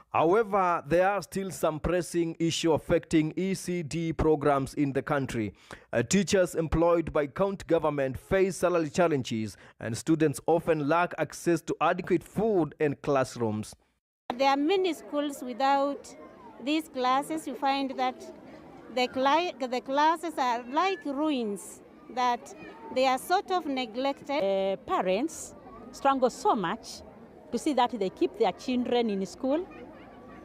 However, there are still some pressing issues affecting ECD programs in the country. Teachers employed by county government face salary challenges, and students often lack access to adequate food and classrooms. There are many schools without these classes. You find that the classes are like ruins, that they are sort of neglected. Parents struggle so much to see that they keep their children in school.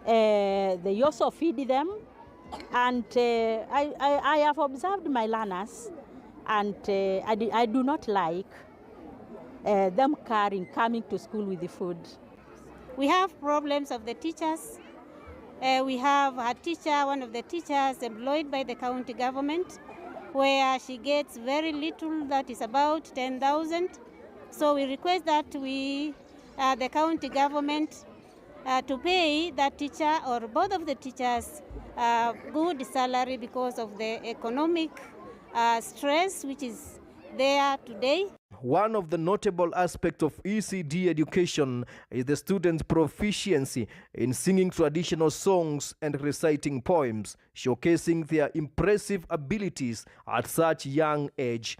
They also feed them, and I have observed my learners, and I do not like them coming to school with the food. We have problems of the teachers. We have a teacher, one of the teachers employed by the county government, where she gets very little, that is about 10,000. So we request that the county government to pay that teacher or both of the teachers good salary because of the economic stress which is there today. One of the notable aspects of ECD education is the students' proficiency in singing traditional songs and reciting poems, showcasing their impressive abilities at such young age.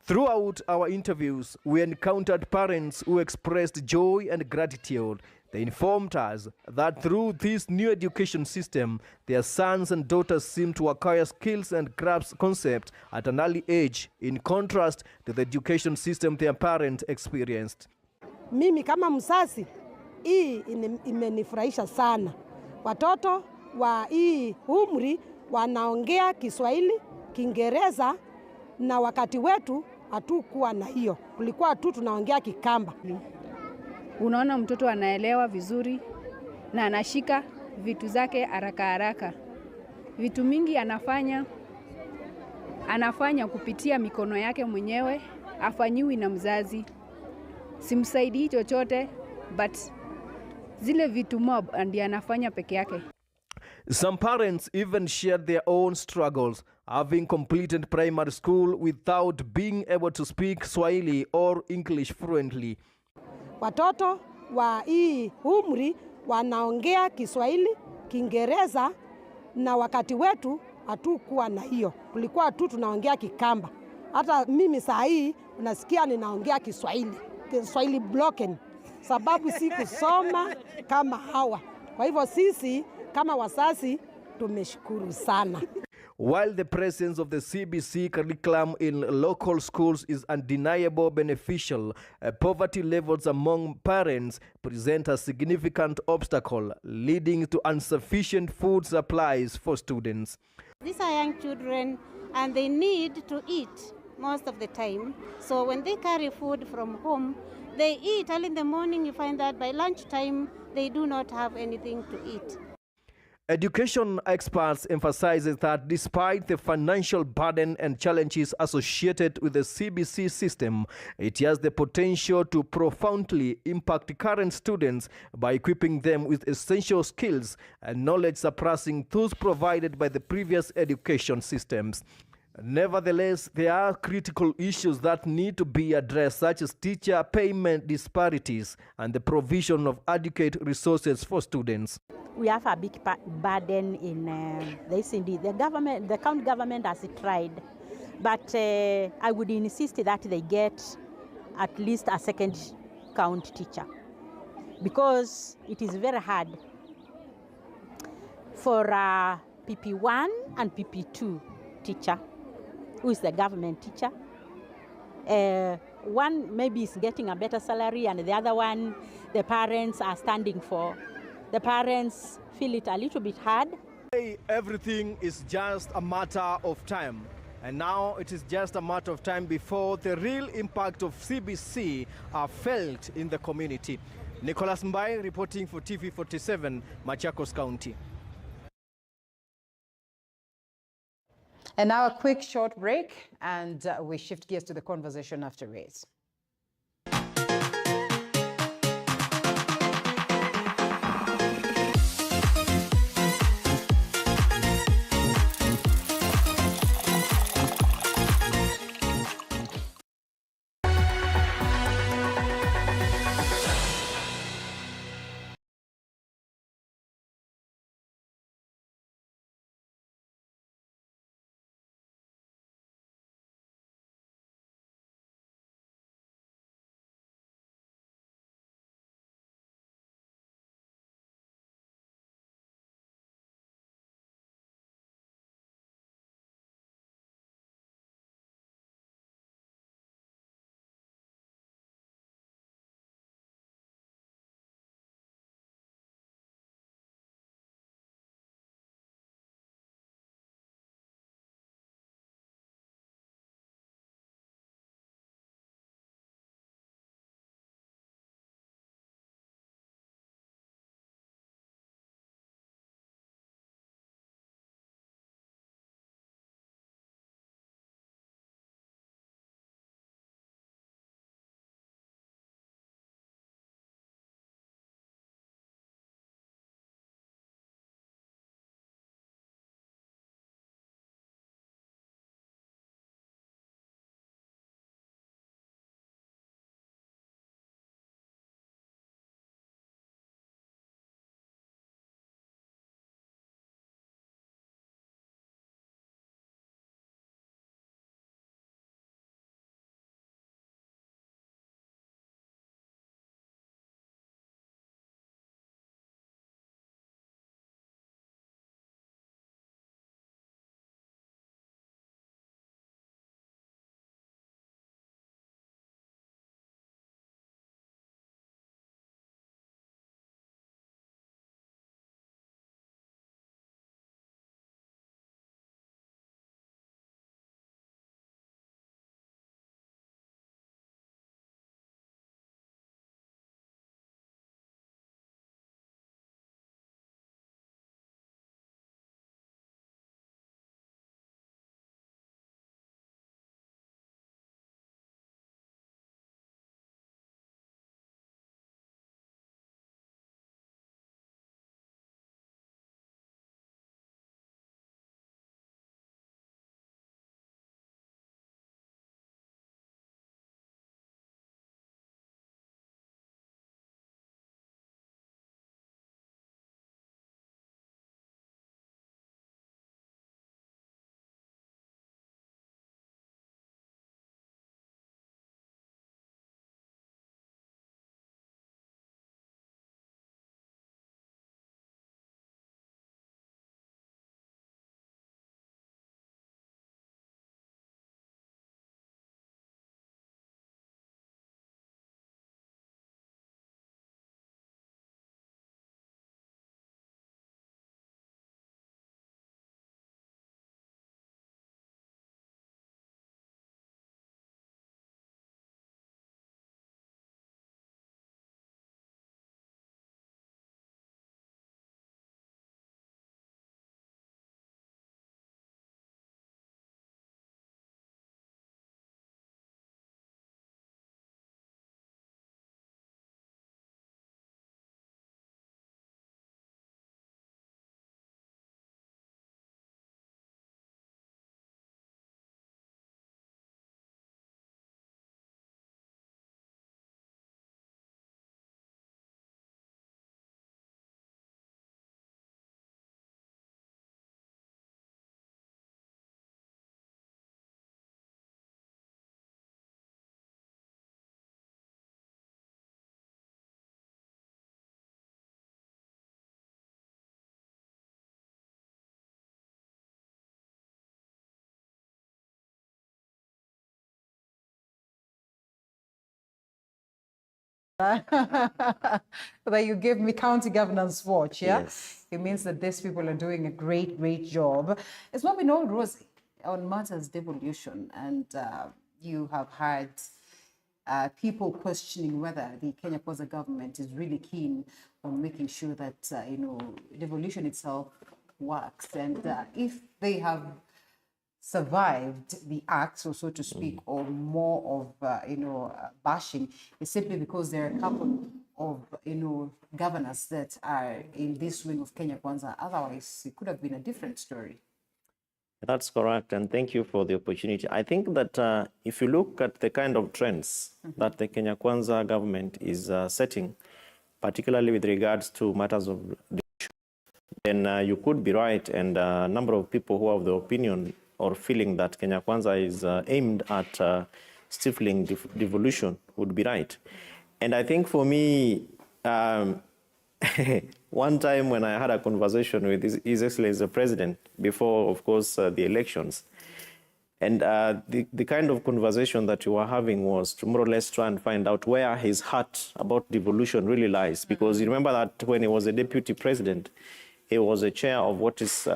Throughout our interviews, we encountered parents who expressed joy and gratitude They informed us that through this new education system, their sons and daughters seem to acquire skills and grasp concepts at an early age, in contrast to the education system their parents experienced. Mimi kama mzazi, hii imenifurahisha sana. Watoto wa hii umri wanaongea Kiswahili, Kiingereza, na wakati wetu hatukuwa na hiyo. Kulikuwa tu tunaongea Kikamba. Unaona mtoto anaelewa vizuri na anashika vitu zake haraka haraka. Vitu mingi anafanya kupitia mikono yake mwenyewe, afanyiwi na mzazi. Simsaidii chochote, but zile vitu mob ndiye anafanya peke yake. Some parents even shared their own struggles, having completed primary school without being able to speak Swahili or English fluently. Watoto wa hii umri wanaongea Kiswahili, Kiingereza, na wakati wetu hatukuwa na hiyo. Kulikuwa tu tunaongea Kikamba. Hata mimi saa hii unasikia ninaongea Kiswahili broken, sababu si kusoma kama hawa. Kwa hivyo sisi kama wazazi tumeshukuru sana. While the presence of the CBC curriculum in local schools is undeniable beneficial, poverty levels among parents present a significant obstacle, leading to insufficient food supplies for students. These are young children and they need to eat most of the time. So when they carry food from home, they eat early in the morning. You find that by lunchtime, they do not have anything to eat. Education experts emphasize that despite the financial burden and challenges associated with the CBC system, it has the potential to profoundly impact current students by equipping them with essential skills and knowledge surpassing those provided by the previous education systems. Nevertheless, there are critical issues that need to be addressed, such as teacher payment disparities and the provision of adequate resources for students. We have a big burden in the ECD. The county government has tried, but I would insist that they get at least a second count teacher, because it is very hard for a PP1 and PP2 teacher, who is the government teacher. One maybe is getting a better salary, and the other one, the parents are standing for. The parents feel it a little bit hard. Everything is just a matter of time. And now it is just a matter of time before the real impact of CBC are felt in the community. Nicholas Mbai reporting for TV47, Machakos County. And now a quick short break, and we shift gears to the conversation after race. That you gave me County Governance Watch, yeah? Yes. It means that these people are doing a great, great job. It's not been all rosy on matters devolution, and you have had people questioning whether the Kenya Kwanza government is really keen on making sure that, devolution itself works. And if they have survived the acts, or so to speak, or more of, bashing, it's simply because there are a couple of, governors that are in this wing of Kenya Kwanza. Otherwise, it could have been a different story. That's correct, and thank you for the opportunity. I think that if you look at the kind of trends that the Kenya Kwanza government is setting, particularly with regards to matters of devolution, then you could be right, and a number of people who have the opinion or feeling that Kenya Kwanza is aimed at stifling devolution would be right. And I think for me, one time when I had a conversation with His Excellency the President before, of course, the elections, and the kind of conversation that you were having was to more or less try and find out where his heart about devolution really lies. Because you remember that when he was a deputy president, he was a chair of what is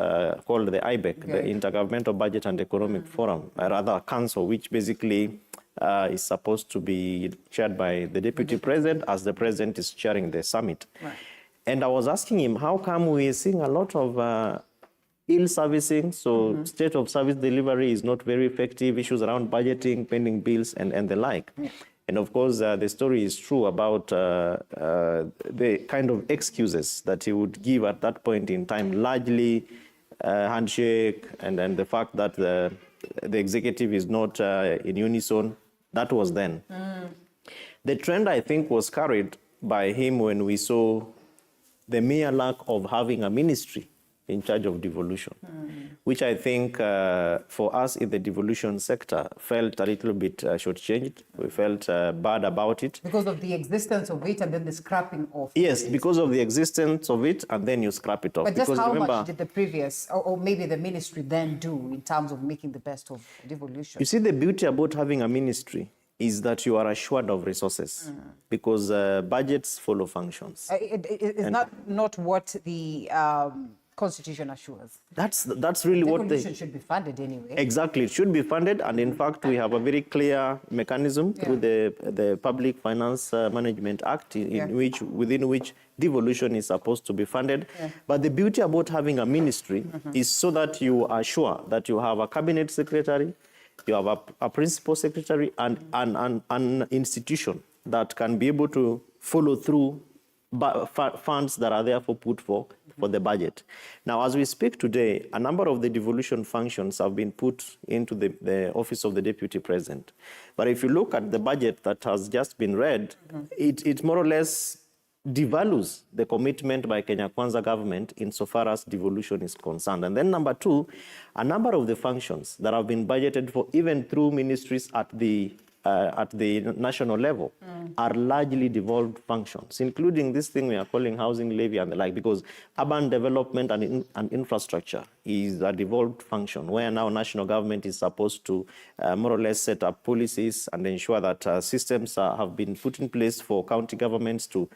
called the IBEC, the Intergovernmental Budget and Economic Forum, or rather council, which basically is supposed to be chaired by the deputy president, as the president is chairing the summit. Right. And I was asking him, how come we're seeing a lot of ill servicing? So state of service delivery is not very effective, issues around budgeting, pending bills, and the like. Yeah. And of course, the story is true about the kind of excuses that he would give at that point in time, largely handshake, and the fact that the executive is not in unison. That was then. The trend, I think, was carried by him when we saw the mere lack of having a ministry in charge of devolution, which I think for us in the devolution sector felt a little bit shortchanged. We felt bad about it. Because of the existence of it and then the scrapping of Yes, it. because of the existence of it and then you scrap it off. But just because how remember, much did the previous, or maybe the ministry then do in terms of making the best of devolution? You see, the beauty about having a ministry is that you are assured of resources because budgets follow functions. It's not what the Constitution assures. That's really what devolution should be funded anyway. Exactly, it should be funded, and in fact we have a very clear mechanism through the Public Finance Management Act within which devolution is supposed to be funded. But the beauty about having a ministry is so that you are sure that you have a cabinet secretary, you have a principal secretary, and an institution that can be able to follow through funds that are therefore put for the budget. Now, as we speak today, a number of the devolution functions have been put into the office of the deputy president. But if you look at the budget that has just been read, it more or less devalues the commitment by Kenya Kwanza government insofar as devolution is concerned. And then number two, a number of the functions that have been budgeted for even through ministries at the national level are largely devolved functions, including this thing we are calling housing levy and the like, because urban development and infrastructure is a devolved function where now national government is supposed to more or less set up policies and ensure that systems have been put in place for county governments to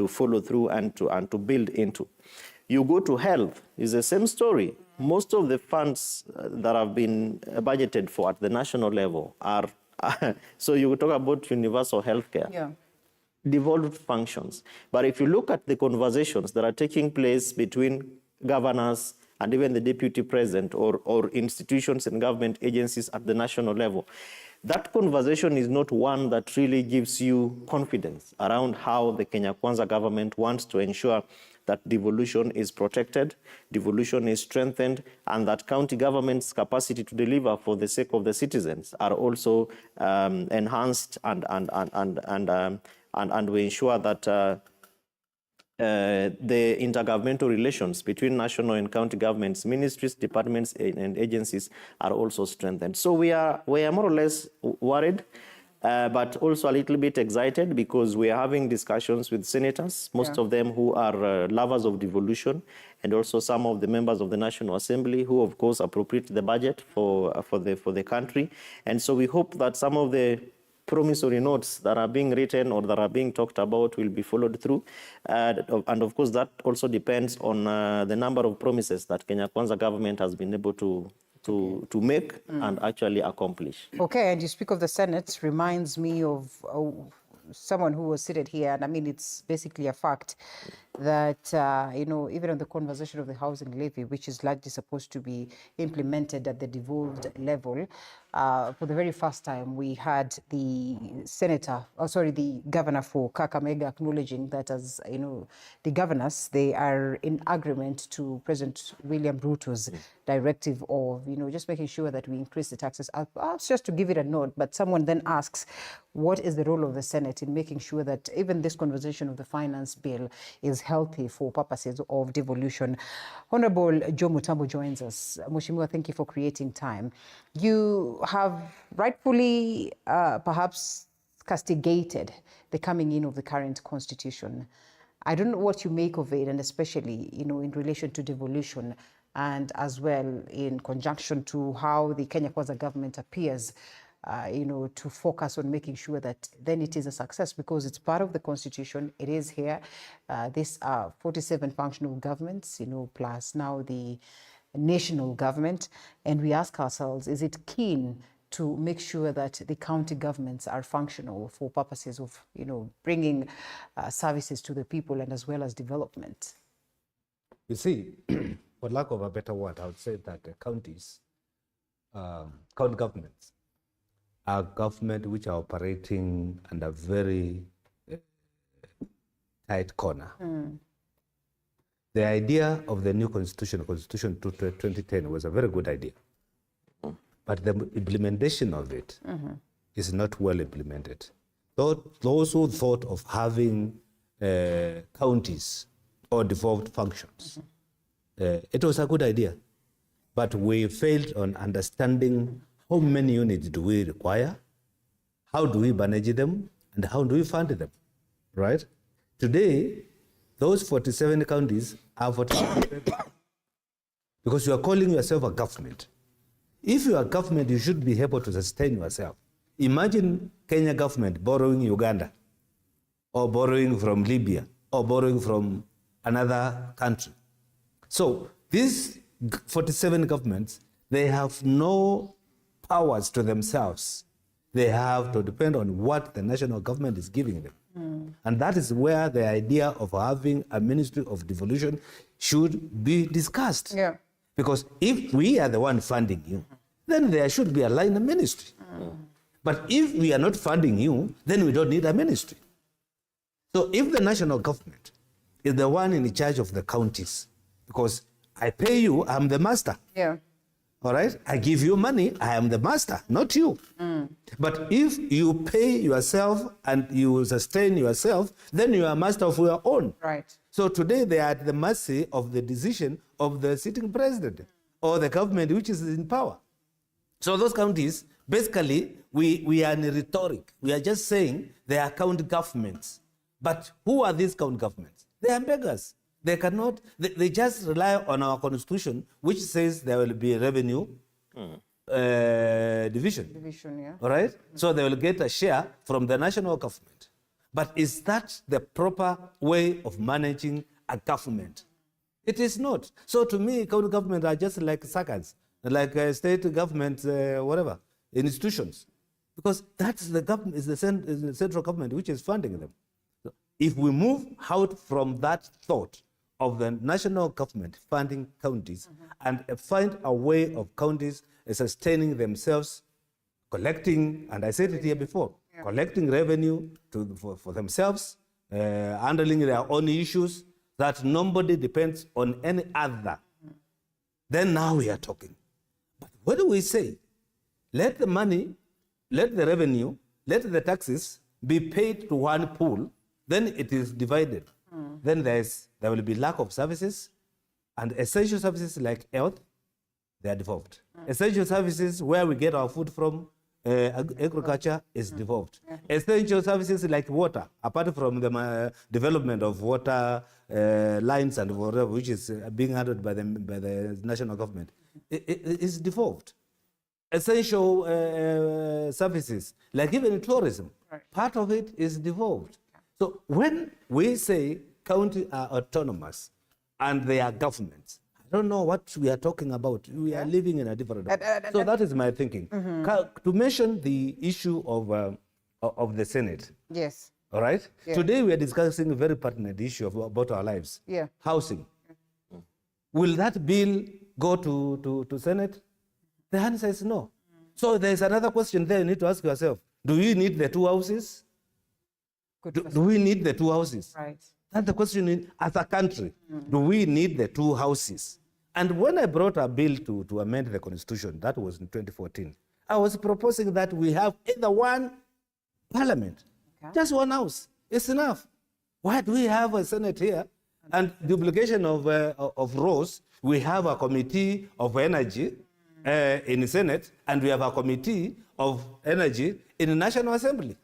follow through and to build into. You go to health, it's the same story. Most of the funds that have been budgeted for at the national level are so you talk about universal healthcare, devolved functions. But if you look at the conversations that are taking place between governors and even the deputy president or institutions and government agencies at the national level, that conversation is not one that really gives you confidence around how the Kenya Kwanza government wants to ensure that devolution is protected, devolution is strengthened, and that county government's capacity to deliver for the sake of the citizens are also enhanced, and we ensure that the intergovernmental relations between national and county governments, ministries, departments, and agencies are also strengthened. So we are more or less worried, but also a little bit excited because we are having discussions with senators, most of them who are lovers of devolution, and also some of the members of the National Assembly who, of course, appropriate the budget for the country. And so we hope that some of the promissory notes that are being written or that are being talked about will be followed through. And of course, that also depends on the number of promises that Kenya Kwanza government has been able to make and actually accomplish. Okay, and you speak of the Senate, reminds me of someone who was seated here, and I mean, it's basically a fact that, you know, even on the conversation of the housing levy, which is largely supposed to be implemented at the devolved level, for the very first time, we had the the governor for Kakamega acknowledging that, as you know, the governors, they are in agreement to President William Ruto's directive of, you know, just making sure that we increase the taxes. Perhaps just to give it a note, but someone then asks, what is the role of the Senate in making sure that even this conversation of the finance bill is healthy for purposes of devolution? Honorable Joe Mutambo joins us. Mheshimiwa, thank you for creating time. You have rightfully perhaps castigated the coming in of the current constitution. I don't know what you make of it, and especially, you know, in relation to devolution, and as well in conjunction to how the Kenya Kwanza government appears, you know, to focus on making sure that then it is a success because it's part of the constitution. It is here. These are 47 functional governments, you know, plus now the national government. And we ask ourselves, is it keen to make sure that the county governments are functional for purposes of, you know, bringing services to the people and as well as development? You see, for lack of a better word, I would say that the counties, county governments, are government which are operating under very tight corner. The idea of the new constitution 2010, was a very good idea. But the implementation of it is not well implemented. Those who thought of having counties or devolved functions, it was a good idea. But we failed on understanding how many units do we require, how do we manage them, and how do we fund them, right? Today, those 47 counties are 47 because you are calling yourself a government. If you are a government, you should be able to sustain yourself. Imagine Kenya government borrowing Uganda, or borrowing from Libya, or borrowing from another country. So these 47 governments, they have no powers to themselves. They have to depend on what the national government is giving them. And that is where the idea of having a ministry of devolution should be discussed. Yeah. Because if we are the one funding you, then there should be a line of ministry. But if we are not funding you, then we don't need a ministry. So if the national government is the one in charge of the counties, because I pay you, I'm the master. Yeah. All right? I give you money, I am the master, not you. But if you pay yourself and you sustain yourself, then you are master of your own. Right. So today they are at the mercy of the decision of the sitting president or the government which is in power. So those counties, basically, we are in rhetoric. We are just saying they are county governments. But who are these county governments? They are beggars. They cannot, they just rely on our constitution, which says there will be a revenue division. Division, yeah. All right? So they will get a share from the national government. But is that the proper way of managing a government? It is not. So to me, county government are just like suckers, like state government, whatever, institutions. Because that's the government, is the central government which is funding them. So if we move out from that thought of the national government funding counties and find a way of counties sustaining themselves, collecting, and I said it here before, collecting revenue for themselves, handling their own issues, that nobody depends on any other, then now we are talking. But what do we say? Let the money, let the revenue, let the taxes be paid to one pool, then it is divided. Then there will be lack of services, and essential services like health, they are devolved. Essential services where we get our food from, agriculture is devolved. Essential services like water, apart from the development of water lines and whatever, which is being handled by the national government, it is devolved. essential services, like even tourism. Part of it is devolved. So when we say counties are autonomous and they are governments, I don't know what we are talking about. We are living in a different world. So that is my thinking. To mention the issue of the Senate. Yes. All right? Yeah. Today we are discussing a very pertinent issue about our lives. Yeah. Housing. Will that bill go to Senate? The answer is no. So there's another question there you need to ask yourself. Do we need the two houses? Do we need the two houses? Right. That's the question as a country. Do we need the two houses? And when I brought a bill to amend the constitution, that was in 2014, I was proposing that we have either one parliament, just one house. It's enough. Why do we have a Senate here? And duplication of roles, we have a committee of energy in the Senate, and we have a committee of energy in the National Assembly.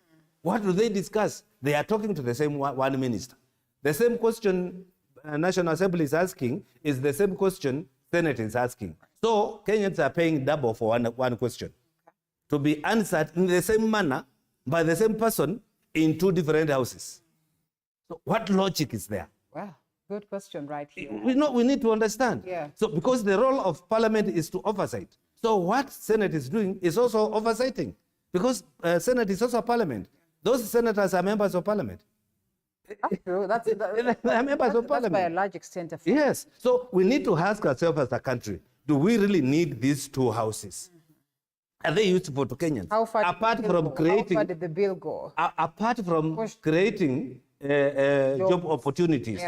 What do they discuss? They are talking to the same one minister. The same question National Assembly is asking is the same question Senate is asking. So Kenyans are paying double for one question to be answered in the same manner by the same person in two different houses. So what logic is there? Wow, good question right here. We need to understand. Yeah. So because the role of parliament is to oversight. So what Senate is doing is also oversighting, because Senate is also a parliament. Those senators are members of parliament. That's true. They are members of parliament. That's by a large extent. Yes. So we need to ask ourselves as a country, do we really need these two houses? Are they useful to Kenyans? How far apart from creating, how far did the bill go? Apart from creating job opportunities,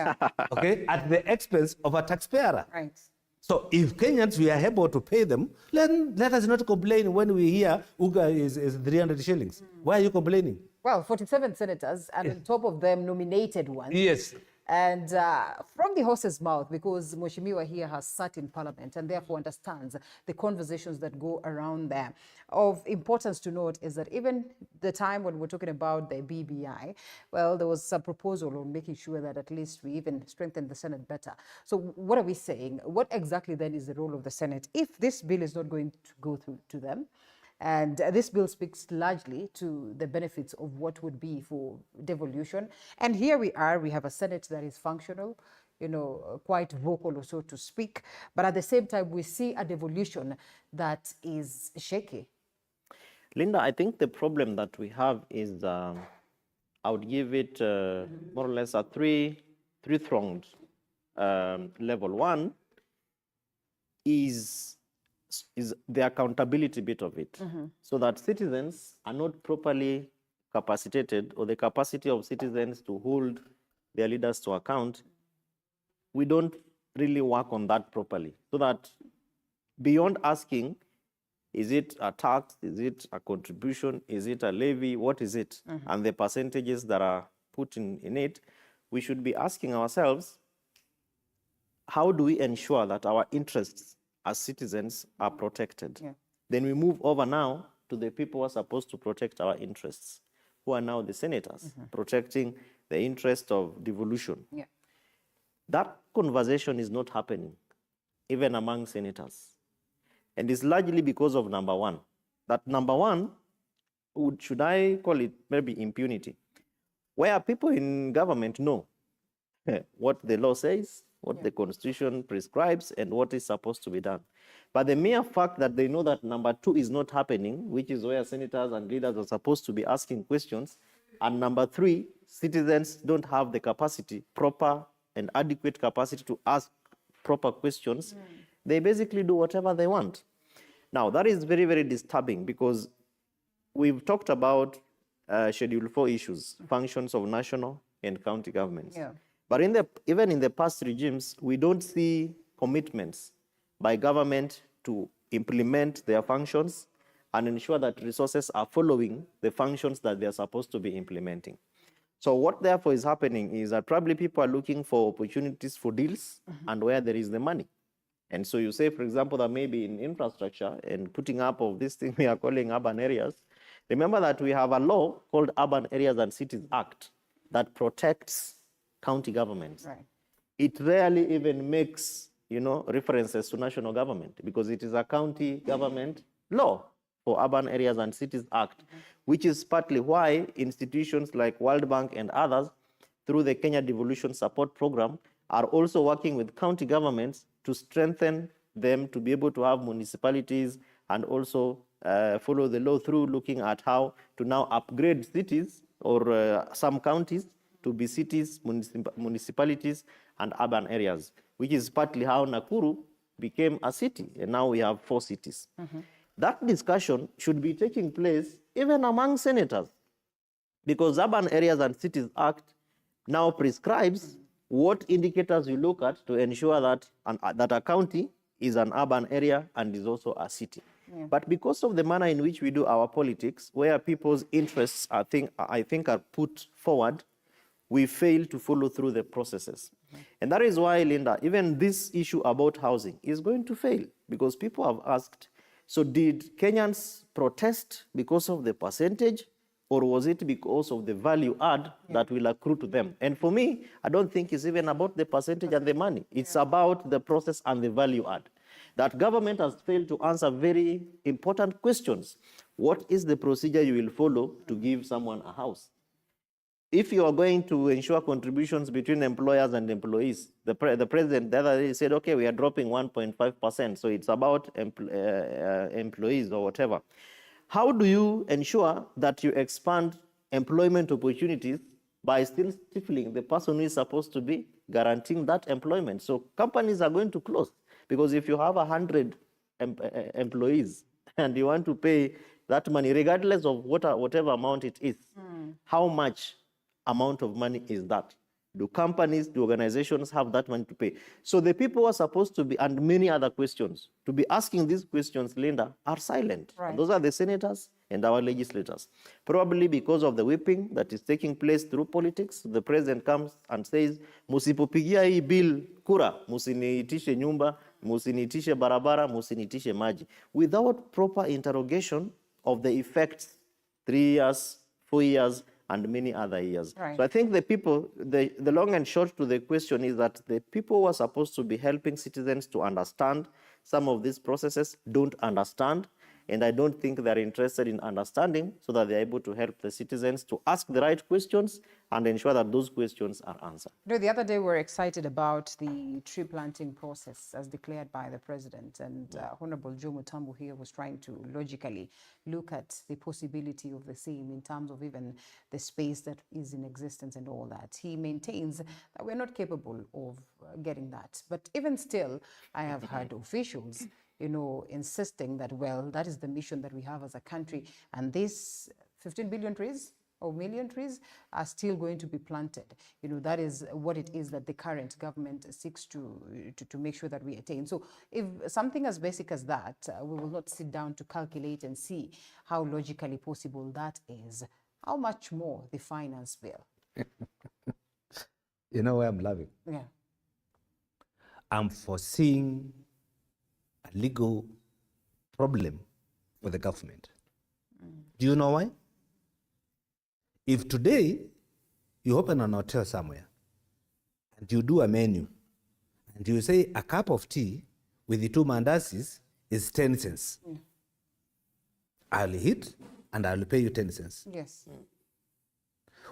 okay, at the expense of a taxpayer. Right. So if Kenyans, we are able to pay them, then let us not complain when we hear Uga is 300 shillings. Why are you complaining? Well, 47 senators, and on top of them, nominated ones. Yes. And from the horse's mouth, because Mheshimiwa here has sat in parliament and therefore understands the conversations that go around there. Of importance to note is that even the time when we're talking about the BBI, well, there was some proposal on making sure that at least we even strengthen the Senate better. So what are we saying? What exactly then is the role of the Senate if this bill is not going to go through to them? And this bill speaks largely to the benefits of what would be for devolution. And here we are, we have a Senate that is functional, you know, quite vocal, so to speak. But at the same time, we see a devolution that is shaky. Linda, I think the problem that we have is, I would give it more or less a three-pronged level. One is the accountability bit of it, so that citizens are not properly capacitated, or the capacity of citizens to hold their leaders to account. We don't really work on that properly, so that beyond asking, is it a tax, is it a contribution, is it a levy, what is it, and the percentages that are put in it, we should be asking ourselves, how do we ensure that our interests as citizens are protected? Then we move over now to the people who are supposed to protect our interests, who are now the senators, protecting the interest of devolution. That conversation is not happening, even among senators. And it's largely because of number one. That number one, should I call it maybe impunity, where people in government know what the law says, what the Constitution prescribes, and what is supposed to be done. But the mere fact that they know that number two is not happening, which is where senators and leaders are supposed to be asking questions, and number three, citizens don't have the capacity, proper and adequate capacity to ask proper questions, they basically do whatever they want. Now, that is very, very disturbing, because we've talked about Schedule 4 issues, functions of national and county governments. But even in the past regimes, we don't see commitments by government to implement their functions and ensure that resources are following the functions that they are supposed to be implementing. So what therefore is happening is that probably people are looking for opportunities for deals and where there is the money. And so you say, for example, that maybe in infrastructure and putting up of this thing we are calling urban areas, remember that we have a law called Urban Areas and Cities Act that protects county governments. It rarely even makes, references to national government, because it is a county government law. for Urban Areas and Cities Act, which is partly why institutions like World Bank and others, through the Kenya Devolution Support Program, are also working with county governments to strengthen them to be able to have municipalities and also follow the law through looking at how to now upgrade cities or some counties to be cities, municipalities, and urban areas, which is partly how Nakuru became a city, and now we have 4 cities. That discussion should be taking place even among senators, because Urban Areas and Cities Act now prescribes what indicators you look at to ensure that that a county is an urban area and is also a city. Yeah. But because of the manner in which we do our politics, where people's interests, I think are put forward, we fail to follow through the processes. And that is why, Linda, even this issue about housing is going to fail, because people have asked, so did Kenyans protest because of the percentage, or was it because of the value add that will accrue to them? And for me, I don't think it's even about the percentage and the money. It's about the process and the value add. That government has failed to answer very important questions. What is the procedure you will follow to give someone a house? If you are going to ensure contributions between employers and employees, the president the other day said, okay, we are dropping 1.5%, so it's about employees or whatever. How do you ensure that you expand employment opportunities by still stifling the person who is supposed to be guaranteeing that employment? So companies are going to close, because if you have 100 employees and you want to pay that money, regardless of whatever amount it is, how much amount of money is that? Do companies, do organizations have that money to pay? So the people who are supposed to be, and many other questions, to be asking these questions, Linda, are silent. Right. Those are the senators and our legislators. Probably because of the whipping that is taking place through politics, the president comes and says, musipopigia hii bill kura, musiniitishe nyumba, musiniitishe barabara, musiniitishe maji, without proper interrogation of the effects 3 years, 4 years, and many other years. Right. So I think the people, the long and short to the question is that the people who are supposed to be helping citizens to understand some of these processes don't understand, and I don't think they're interested in understanding, so that they're able to help the citizens to ask the right questions and ensure that those questions are answered. You know, the other day we were excited about the tree planting process as declared by the president, and Honorable Joe Mutambu here was trying to logically look at the possibility of the same in terms of even the space that is in existence and all that. He maintains that we're not capable of getting that. But even still, I have heard officials insisting that, well, that is the mission that we have as a country, and these 15 billion trees or million trees are still going to be planted. That is what it is that the current government seeks to make sure that we attain. So if something as basic as that, we will not sit down to calculate and see how logically possible that is, how much more the finance bill? You know why I'm laughing? Yeah. I'm foreseeing a legal problem for the government. Do you know why? If today you open an hotel somewhere and you do a menu and you say a cup of tea with the 2 mandasis is 10 cents, I'll eat and I'll pay you 10 cents. Yes.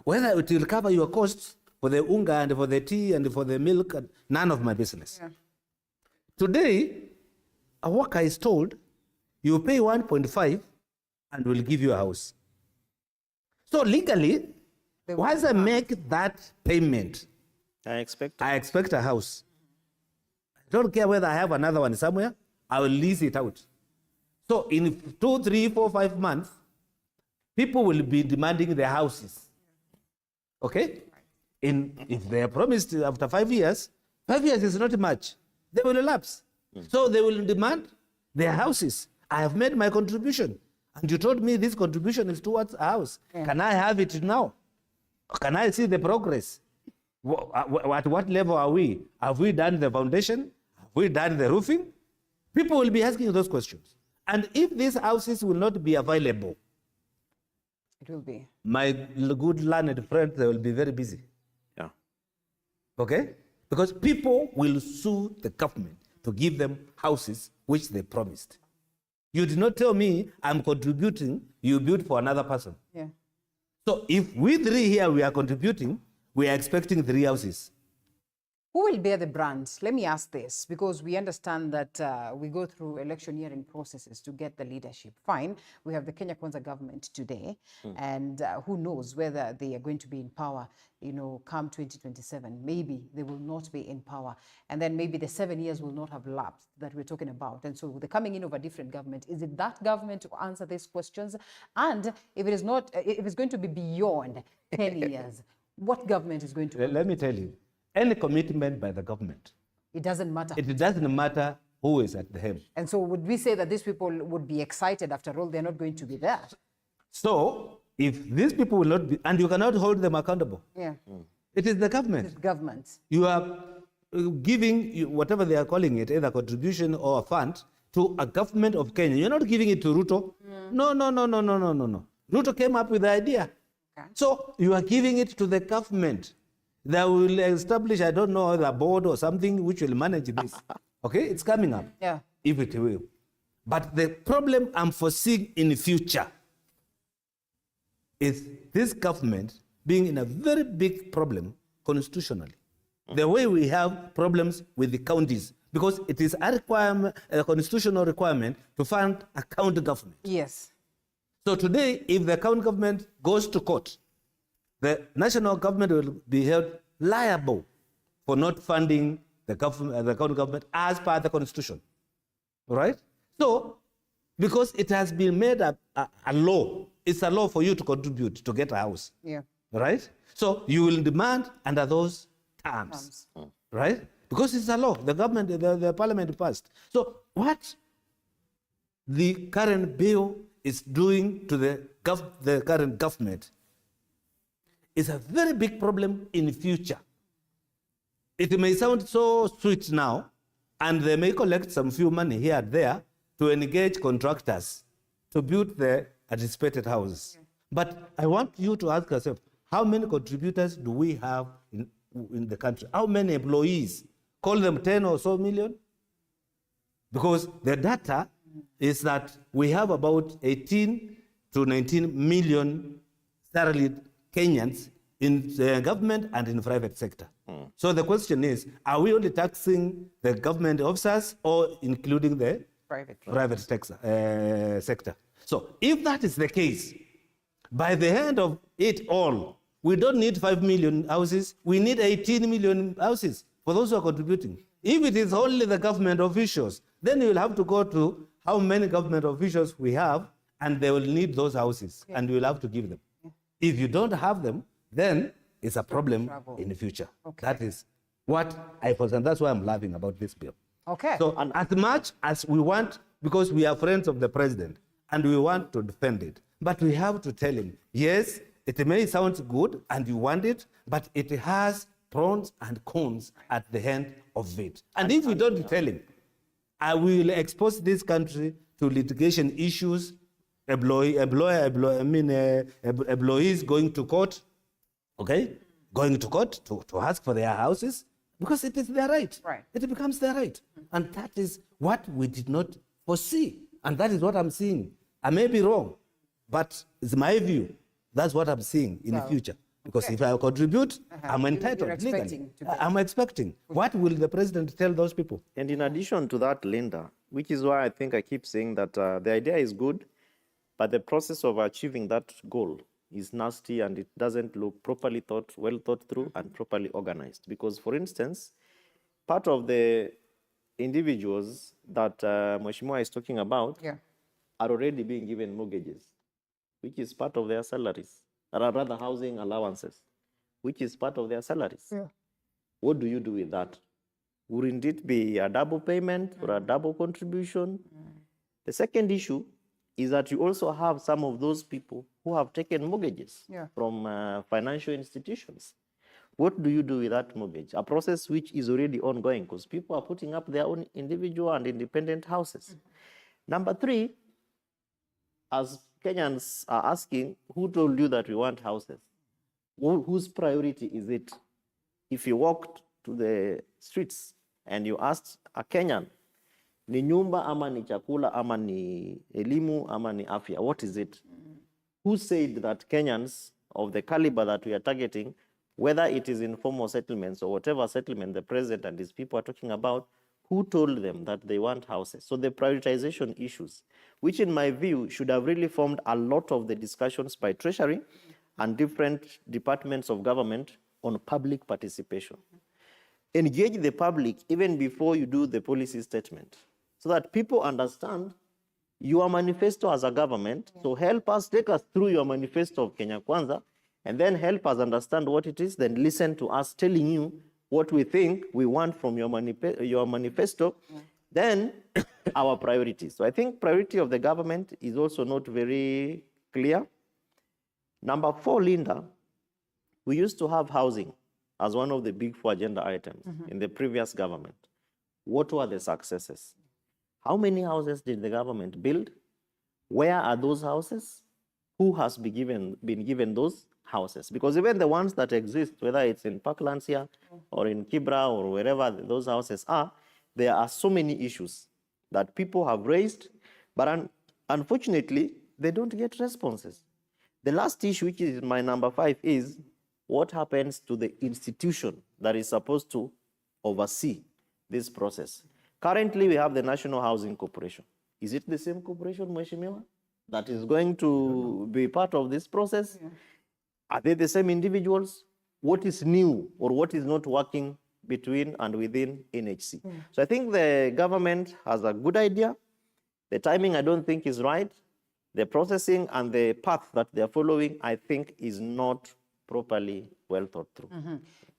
Whether it will cover your costs for the unga and for the tea and for the milk, none of my business. Yeah. Today, a worker is told, you pay 1.5 and we'll give you a house. So legally, once I make that payment, I expect a house. I don't care whether I have another one somewhere, I will lease it out. So in 2, 3, 4, 5 months, people will be demanding their houses. Okay? If they are promised after 5 years, 5 years is not much. They will elapse. So they will demand their houses. I have made my contribution. And you told me this contribution is towards a house. Yeah. Can I have it now? Can I see the progress? At what level are we? Have we done the foundation? Have we done the roofing? People will be asking those questions. And if these houses will not be available, it will be. My good learned friends, they will be very busy. Yeah. Okay? Because people will sue the government to give them houses which they promised. You did not tell me I'm contributing, you build for another person. Yeah. So if we three here, we are contributing, we are expecting 3 houses. Who will bear the brunt? Let me ask this, because we understand that we go through electioneering processes to get the leadership. Fine, we have the Kenya Kwanza government today, and who knows whether they are going to be in power, come 2027. Maybe they will not be in power. And then maybe the 7 years will not have lapsed that we're talking about. And so with the coming in of a different government, is it that government to answer these questions? And if it is not, if it's going to be beyond 10 years, what government is going to... Let me tell you. Any commitment by the government. It doesn't matter. It doesn't matter who is at the helm. And so would we say that these people would be excited? After all, they're not going to be there. So if these people will not be, and you cannot hold them accountable. Yeah. It is the government. It's government. You are giving whatever they are calling it, either contribution or a fund, to a government of Kenya. You're not giving it to Ruto. No. Ruto came up with the idea. Okay. So you are giving it to the government. They will establish, I don't know, the board or something which will manage this. Okay, it's coming up. Yeah. If it will. But the problem I'm foreseeing in the future is this government being in a very big problem constitutionally. The way we have problems with the counties, because it is a requirement, a constitutional requirement to fund a county government. Yes. So today, if the county government goes to court, the national government will be held liable for not funding the county government as per the constitution. All right? So, because it has been made a law, it's a law for you to contribute to get a house. Yeah. All right? So, you will demand under those terms. Right? Because it's a law. The government, the parliament passed. So, what the current bill is doing to the current government is a very big problem in the future. It may sound so sweet now, and they may collect some few money here and there to engage contractors to build the anticipated houses. Yeah. But I want you to ask yourself, how many contributors do we have in the country? How many employees? Call them 10 or so million? Because the data is that we have about 18 to 19 million salaried Kenyans in the government and in the private sector. So the question is, are we only taxing the government officers or including the private sector? So if that is the case, by the end of it all, we don't need 5 million houses, we need 18 million houses for those who are contributing. If it is only the government officials, then you will have to go to how many government officials we have, and they will need those houses, and you will have to give them. If you don't have them, then it's a problem in the future. Okay. That is what I was, and that's why I'm laughing about this bill. Okay. So as much as we want, because we are friends of the president, and we want to defend it, but we have to tell him, yes, it may sound good, and you want it, but it has pros and cons at the end of it. And if we don't tell him, I will expose this country to litigation issues, employees going to court, okay? Going to court to ask for their houses, because it is their right. Right. It becomes their right. And that is what we did not foresee. And that is what I'm seeing. I may be wrong, but it's my view. That's what I'm seeing in the future. Because if I contribute, I'm entitled legally. I'm expecting. What will the president tell those people? And in addition to that, Linda, which is why I think I keep saying that the idea is good, but the process of achieving that goal is nasty, and it doesn't look properly well thought through and properly organized. Because, for instance, part of the individuals that Mheshimiwa is talking about are already being given mortgages, which is part of their salaries, or rather housing allowances, which is part of their salaries. Yeah. What do you do with that? Wouldn't it be a double payment or a double contribution? The second issue is that you also have some of those people who have taken mortgages from financial institutions. What do you do with that mortgage? A process which is already ongoing, because people are putting up their own individual and independent houses. Number three, as Kenyans are asking, who told you that we want houses? Whose priority is it? If you walked to the streets and you asked a Kenyan, Ni nyumba ama ni chakula ama ni elimu ama ni afya? What is it? Who said that Kenyans of the caliber that we are targeting, whether it is informal settlements or whatever settlement the president and his people are talking about, who told them that they want houses? So the prioritization issues, which in my view should have really formed a lot of the discussions by Treasury and different departments of government on public participation. Engage the public even before you do the policy statement, so that people understand your manifesto as a government. So help us, take us through your manifesto of Kenya Kwanza, and then help us understand what it is, then listen to us telling you what we think we want from your manifesto, then our priorities. So I think priority of the government is also not very clear. Number 4, Linda, we used to have housing as one of the big 4 agenda items in the previous government. What were the successes? How many houses did the government build? Where are those houses? Who has been given those houses? Because even the ones that exist, whether it's in Parklands here or in Kibra or wherever those houses are, there are so many issues that people have raised, but unfortunately, they don't get responses. The last issue, which is my number 5, is what happens to the institution that is supposed to oversee this process. Currently, we have the National Housing Corporation. Is it the same corporation, Mheshimiwa, that is going to be part of this process? Yeah. Are they the same individuals? What is new or what is not working between and within NHC? Yeah. So I think the government has a good idea. The timing, I don't think, is right. The processing and the path that they're following, I think, is not properly well thought through.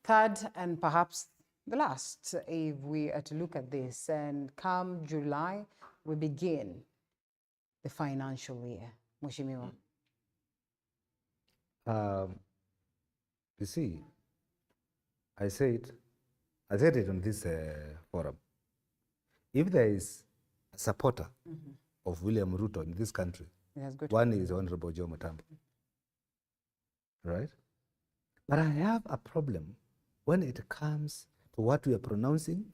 Third, and perhaps the last, if we are to look at this, and come July, we begin the financial year. Mheshimiwa. You see, I said it on this forum. If there is a supporter of William Ruto in this country, one is Honorable Joe Mutambo, right? But I have a problem when it comes to what we are pronouncing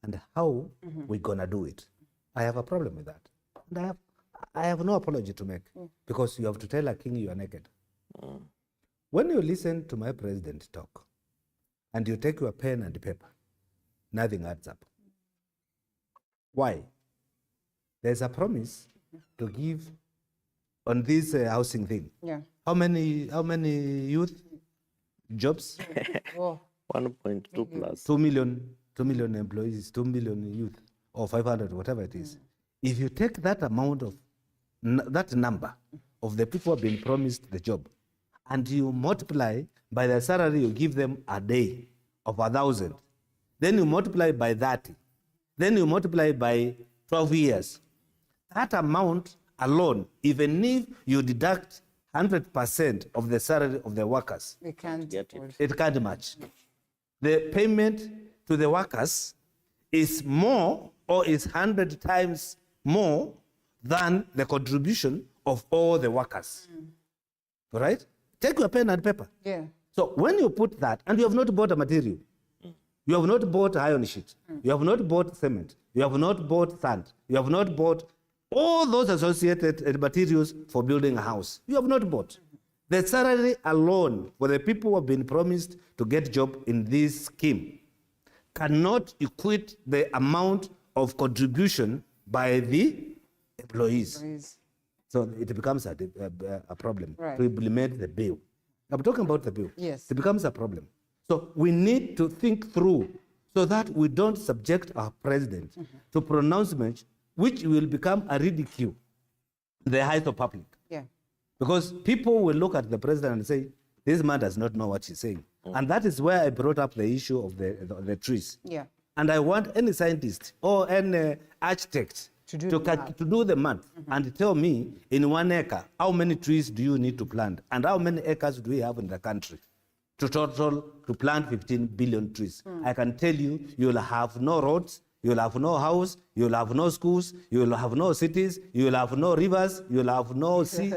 and how we're gonna do it. I have a problem with that. And I have no apology to make, because you have to tell a king you are naked. When you listen to my president talk and you take your pen and paper, nothing adds up. Why? There's a promise to give on this housing thing. Yeah. How many youth jobs? 1.2 plus. 2 million employees, 2 million youth, or 500, whatever it is. If you take that amount of, that number of the people who have been promised the job, and you multiply by the salary you give them a day of 1,000, then you multiply by 30, then you multiply by 12 years. That amount alone, even if you deduct 100% of the salary of the workers, we can't get it. It can't match. The payment to the workers is more, or is 100 times more than the contribution of all the workers. All right? Take your pen and paper. Yeah. So when you put that, and you have not bought a material, you have not bought iron sheet, you have not bought cement, you have not bought sand, you have not bought all those associated materials for building a house. You have not bought. The salary alone for the people who have been promised to get job in this scheme cannot equate the amount of contribution by the employees. So it becomes a problem to implement the bill. I'm talking about the bill. Yes. It becomes a problem. So we need to think through so that we don't subject our president to pronouncements which will become a ridicule in the eyes of public. Yeah. Because people will look at the president and say, this man does not know what he's saying. And that is where I brought up the issue of the trees. Yeah. And I want any scientist or any architect to do the math and tell me in 1 acre, how many trees do you need to plant? And how many acres do we have in the country to plant 15 billion trees? I can tell you, you'll have no roads, you'll have no house, you'll have no schools, you'll have no cities, you'll have no rivers, you'll have no sea,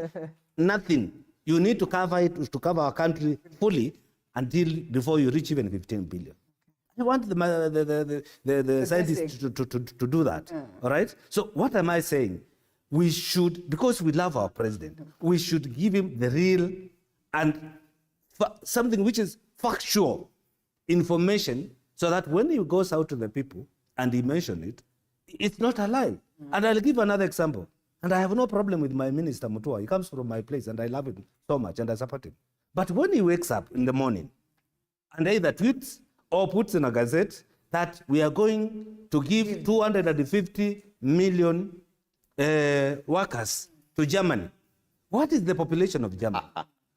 nothing. You need to cover it, to cover our country fully before you reach even 15 billion. I want the scientists to do that. All right? So what am I saying? We should, because we love our president, we should give him the real and something which is factual information, so that when he goes out to the people and he mentions it, it's not a lie. And I'll give another example. And I have no problem with my minister, Mutua. He comes from my place and I love him so much and I support him. But when he wakes up in the morning and either tweets or puts in a gazette that we are going to give 250 million workers to Germany. What is the population of Germany?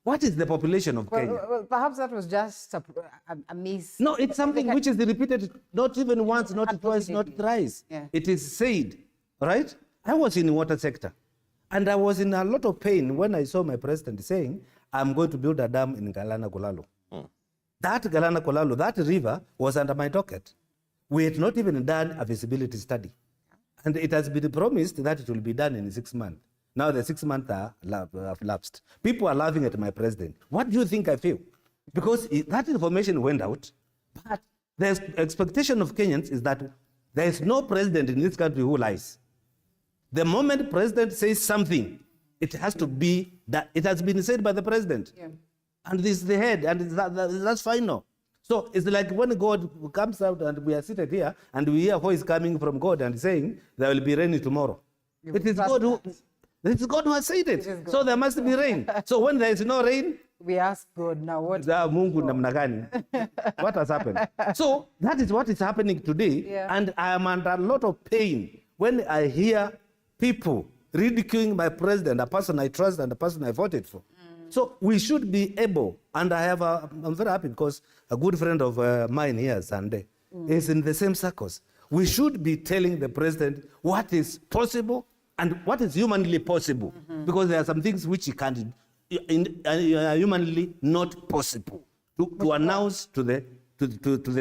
What is the population of Kenya? Well, perhaps that was just a miss. No, it's something which is repeated not even once, not twice, not thrice. Yeah. It is said, right? I was in the water sector, and I was in a lot of pain when I saw my president saying, I'm going to build a dam in Galana Kolalo. That Galana Kolalo, that river was under my docket. We had not even done a feasibility study. And it has been promised that it will be done in 6 months. Now the 6 months have lapsed. People are laughing at my president. What do you think I feel? Because that information went out, but the expectation of Kenyans is that there is no president in this country who lies. The moment the president says something, it has to be that it has been said by the president. Yeah. And this is the head, and that's final. So it's like when God comes out and we are seated here and we hear a voice coming from God and saying there will be rain tomorrow. It is God who has said it. So there must be rain. So when there is no rain, we ask God now what what has happened. So that is what is happening today. Yeah. And I am under a lot of pain when I hear people ridiculing my president, a person I trust and a person I voted for. So we should be able, and I'm very happy because a good friend of mine here, Sunday, is in the same circles. We should be telling the president what is possible and what is humanly possible, because there are some things which he can't, are humanly not possible to announce to the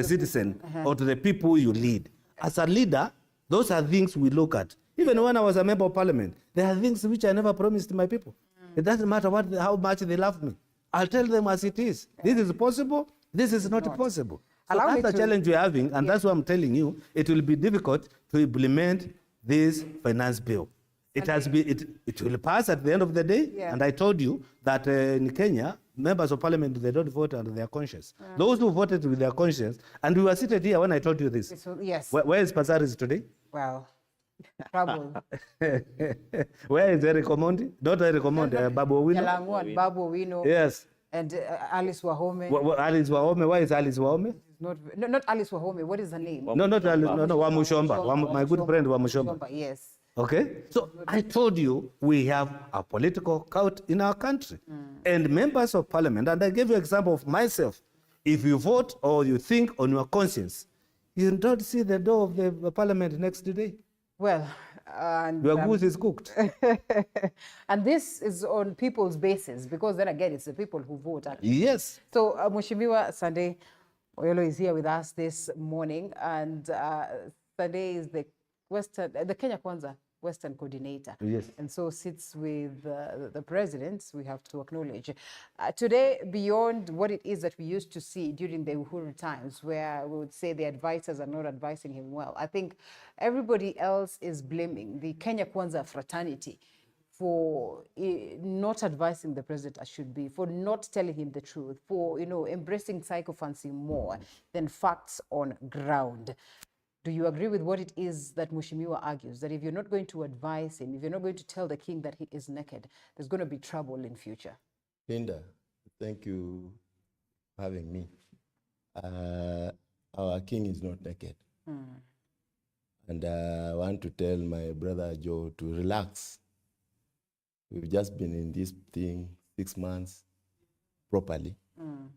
citizen or to the people you lead. As a leader, those are things we look at. Even when I was a member of parliament, there are things which I never promised my people. It doesn't matter how much they love me. I'll tell them as it is. This is possible, this is not possible. So that's the challenge we're having, and that's why I'm telling you, it will be difficult to implement this finance bill. It will pass at the end of the day, and I told you that in Kenya, members of parliament, they don't vote under their conscience. Those who voted with their conscience, and we were seated here when I told you this. Yes. Where is Pasaris today? Well, trouble. Where is Eric Omondi? Not Eric Omondi, Babu Owino. Babu Owino. Yes. And Alice Wahome. Alice Wahome. Why is Alice Wahome? Not Alice Wahome. What is her name? No, not Alice. No, Wamushomba. My good friend Wamushomba. Yes. Okay? So I told you we have a political cult in our country. And members of parliament, and I gave you an example of myself. If you vote or you think on your conscience, you don't see the door of the parliament next day. Well, your goose is cooked. And this is on people's basis, because then again, it's the people who vote. Yes. So Mheshimiwa Sunday Oyolo is here with us this morning, and Sunday is the Kenya Kwanza Western Coordinator. Yes. And so sits with the president, we have to acknowledge. Today, beyond what it is that we used to see during the Uhuru times, where we would say the advisors are not advising him well, I think everybody else is blaming the Kenya Kwanza fraternity for not advising the president as should be, for not telling him the truth, for embracing psychophancy more than facts on ground. Do you agree with what it is that Mheshimiwa argues, that if you're not going to advise him, if you're not going to tell the king that he is naked, there's going to be trouble in future? Linda, thank you for having me. Our king is not naked. And I want to tell my brother Joe to relax. We've just been in this thing 6 months properly. And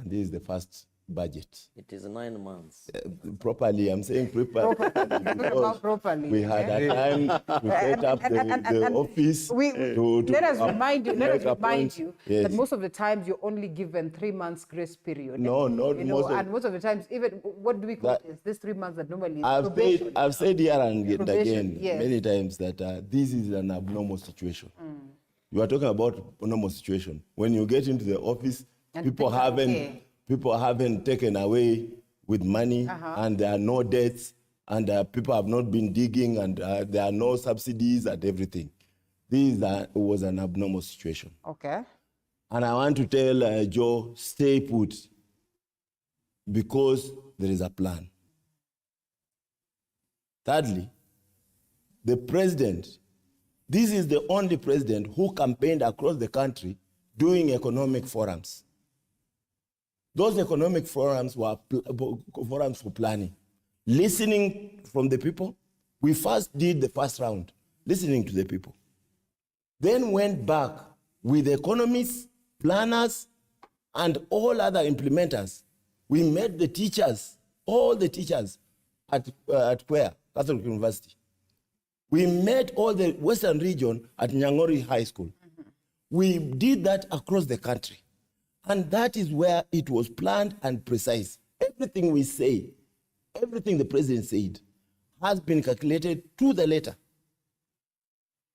this is the first budget. It is 9 months. Properly, I'm saying properly. We had a time to set up the office. Let us remind you that most of the times you're only given 3 months grace period. No, not most. And most of the times, even what do we call this 3 months that normally is I've said here and again many times that this is an abnormal situation. You are talking about a normal situation. When you get into the office, people haven't taken away with money, and there are no debts, and people have not been digging, and there are no subsidies and everything. This was an abnormal situation. Okay. And I want to tell Joe, stay put, because there is a plan. Thirdly, the president, this is the only president who campaigned across the country doing economic forums. Those economic forums were forums for planning, listening from the people. We first did the first round, listening to the people. Then went back with economists, planners, and all other implementers. We met the teachers, all the teachers at Catholic University. We met all the Western region at Nyang'ori High School. We did that across the country. And that is where it was planned and precise. Everything we say, everything the president said, has been calculated to the letter.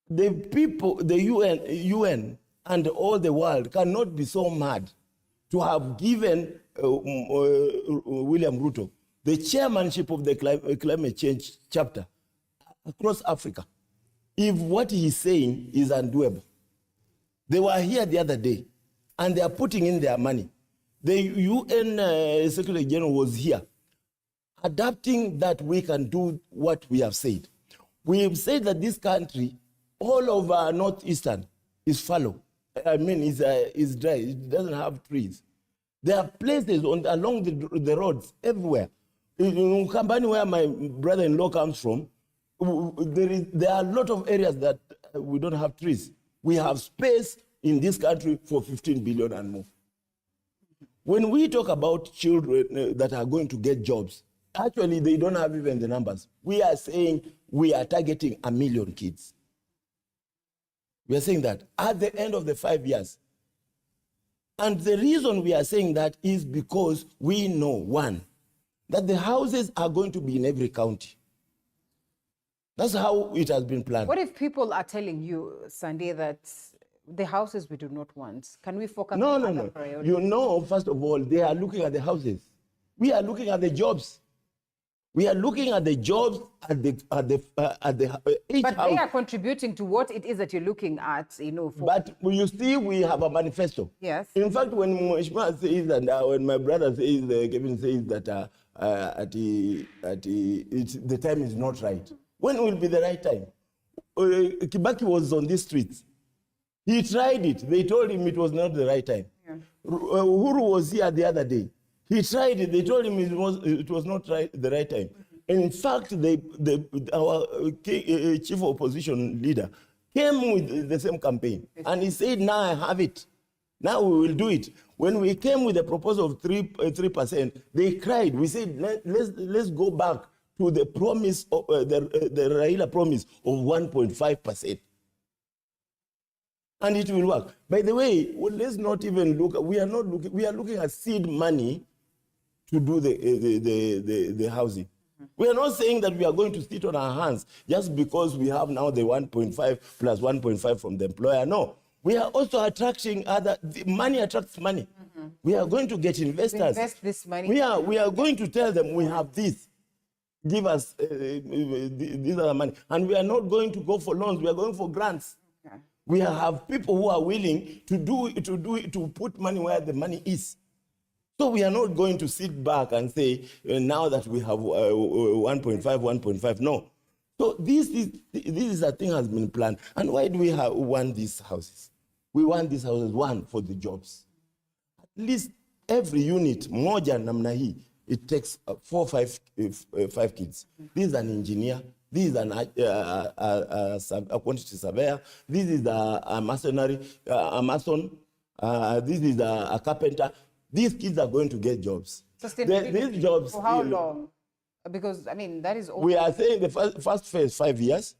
The people, the UN and all the world cannot be so mad to have given William Ruto the chairmanship of the climate change chapter across Africa, if what he's saying is undoable. They were here the other day, and they are putting in their money. The UN Secretary General was here, adapting that we can do what we have said. We have said that this country, all over Northeastern, is fallow. I mean, is dry. It doesn't have trees. There are places along the roads everywhere. In Kambani, where my brother-in-law comes from, there are a lot of areas that we don't have trees. We have space in this country for 15 billion and more. When we talk about children that are going to get jobs, actually they don't have even the numbers. We are saying we are targeting 1 million kids. We are saying that at the end of the 5 years. And the reason we are saying that is because we know, one, that the houses are going to be in every county. That's how it has been planned. What if people are telling you, Sunday, that the houses we do not want? Can we focus on other priorities? You know, first of all, they are looking at the houses. We are looking at the jobs. We are looking at the jobs at each but house. They are contributing to what it is that you're looking at, you know. But you see, we have a manifesto. Yes. In fact, when Mweshima says that, when my brother says, Kevin says that the time is not right. When will be the right time? Kibaki was on these streets. He tried it. They told him it was not the right time. Yeah. Uhuru was here the other day. He tried it. They told him it was not the right time. And in fact, our chief opposition leader came with the same campaign. And he said, now I have it. Now we will do it. When we came with a proposal of 3%, they cried. We said, let's go back to the promise, the Raila promise of 1.5%. And it will work. By the way, let's not even look, we are looking at seed money to do the housing. We are not saying that we are going to sit on our hands just because we have now the 1.5 plus 1.5 from the employer. No, we are also attracting money attracts money. We are going to get investors. Invest this money. We are going to tell them we have this. Give us this other money. And we are not going to go for loans. We are going for grants. Okay. We have people who are willing to put money where the money is. So we are not going to sit back and say, now that we have 1.5. No. So this is a thing has been planned. And why do we want these houses? We want these houses, one, for the jobs. At least every unit, moja namna hii, it takes 4 or 5 kids. This is an engineer. This is a quantity surveyor. This is a mason. This is a carpenter. These kids are going to get jobs. These jobs. For how long? Because, I mean, that is all. We are saying the first phase, 5 years.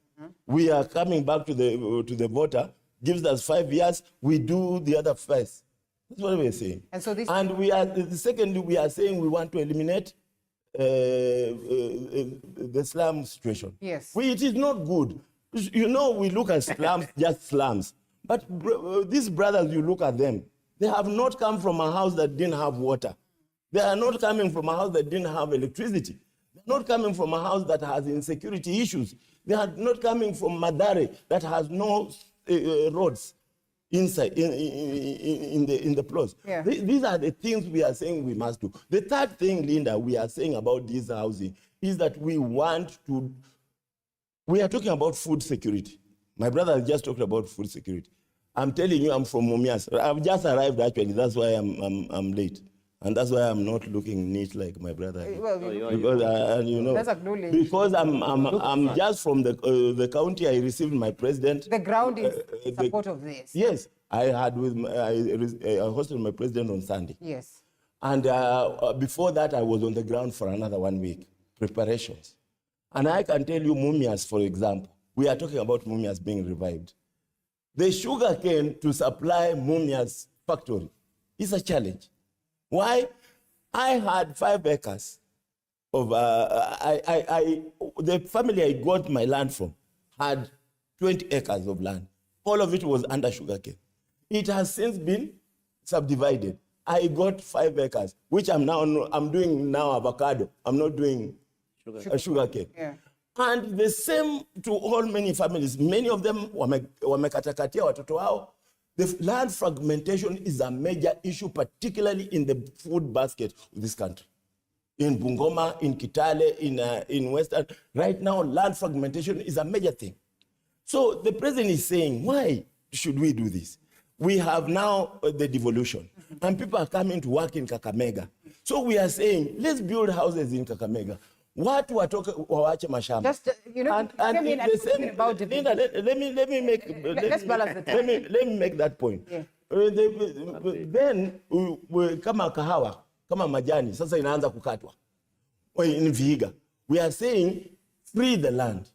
We are coming back to the voter, gives us 5 years. We do the other phase. That's what we're saying. And so this. And secondly, we are saying we want to eliminate the slum situation. Yes. It is not good. You know, we look at slums, just slums. But these brothers, you look at them, they have not come from a house that didn't have water. They are not coming from a house that didn't have electricity. They're not coming from a house that has insecurity issues. They are not coming from Madare that has no roads inside in the plots. Yeah. These are the things we are saying we must do. The third thing, Linda, we are saying about this housing is that we are talking about food security. My brother has just talked about food security. I'm telling you, I'm from Mumias. I've just arrived, actually. That's why I'm late. And that's why I'm not looking neat like my brother. Well, because you know, let's acknowledge. because I'm just from the county. I received my president. The ground is in support of this. Yes, I hosted my president on Sunday. Yes. And before that, I was on the ground for another 1 week, preparations. And I can tell you, Mumias, for example, we are talking about Mumias being revived. The sugar cane to supply Mumias factory is a challenge. Why? I had 5 acres of, the family I got my land from had 20 acres of land. All of it was under sugarcane. It has since been subdivided. I got 5 acres, which I'm doing now avocado. I'm not doing sugarcane. Yeah. And the same to all many families. Many of them wamekatakatia watoto wao. The land fragmentation is a major issue, particularly in the food basket of this country. In Bungoma, in Kitale, in Western. Right now, land fragmentation is a major thing. So the president is saying, why should we do this? We have now the devolution, and people are coming to work in Kakamega. So we are saying, let's build houses in Kakamega. What we are talking wawache mashamba. Just you know, and the same about Linda, let me make. Let's balance the time. Let me make that point. Yeah. Then kama kahawa, kama majani, sasa inaanza kukatwa. In Vihiga, we are saying free the land.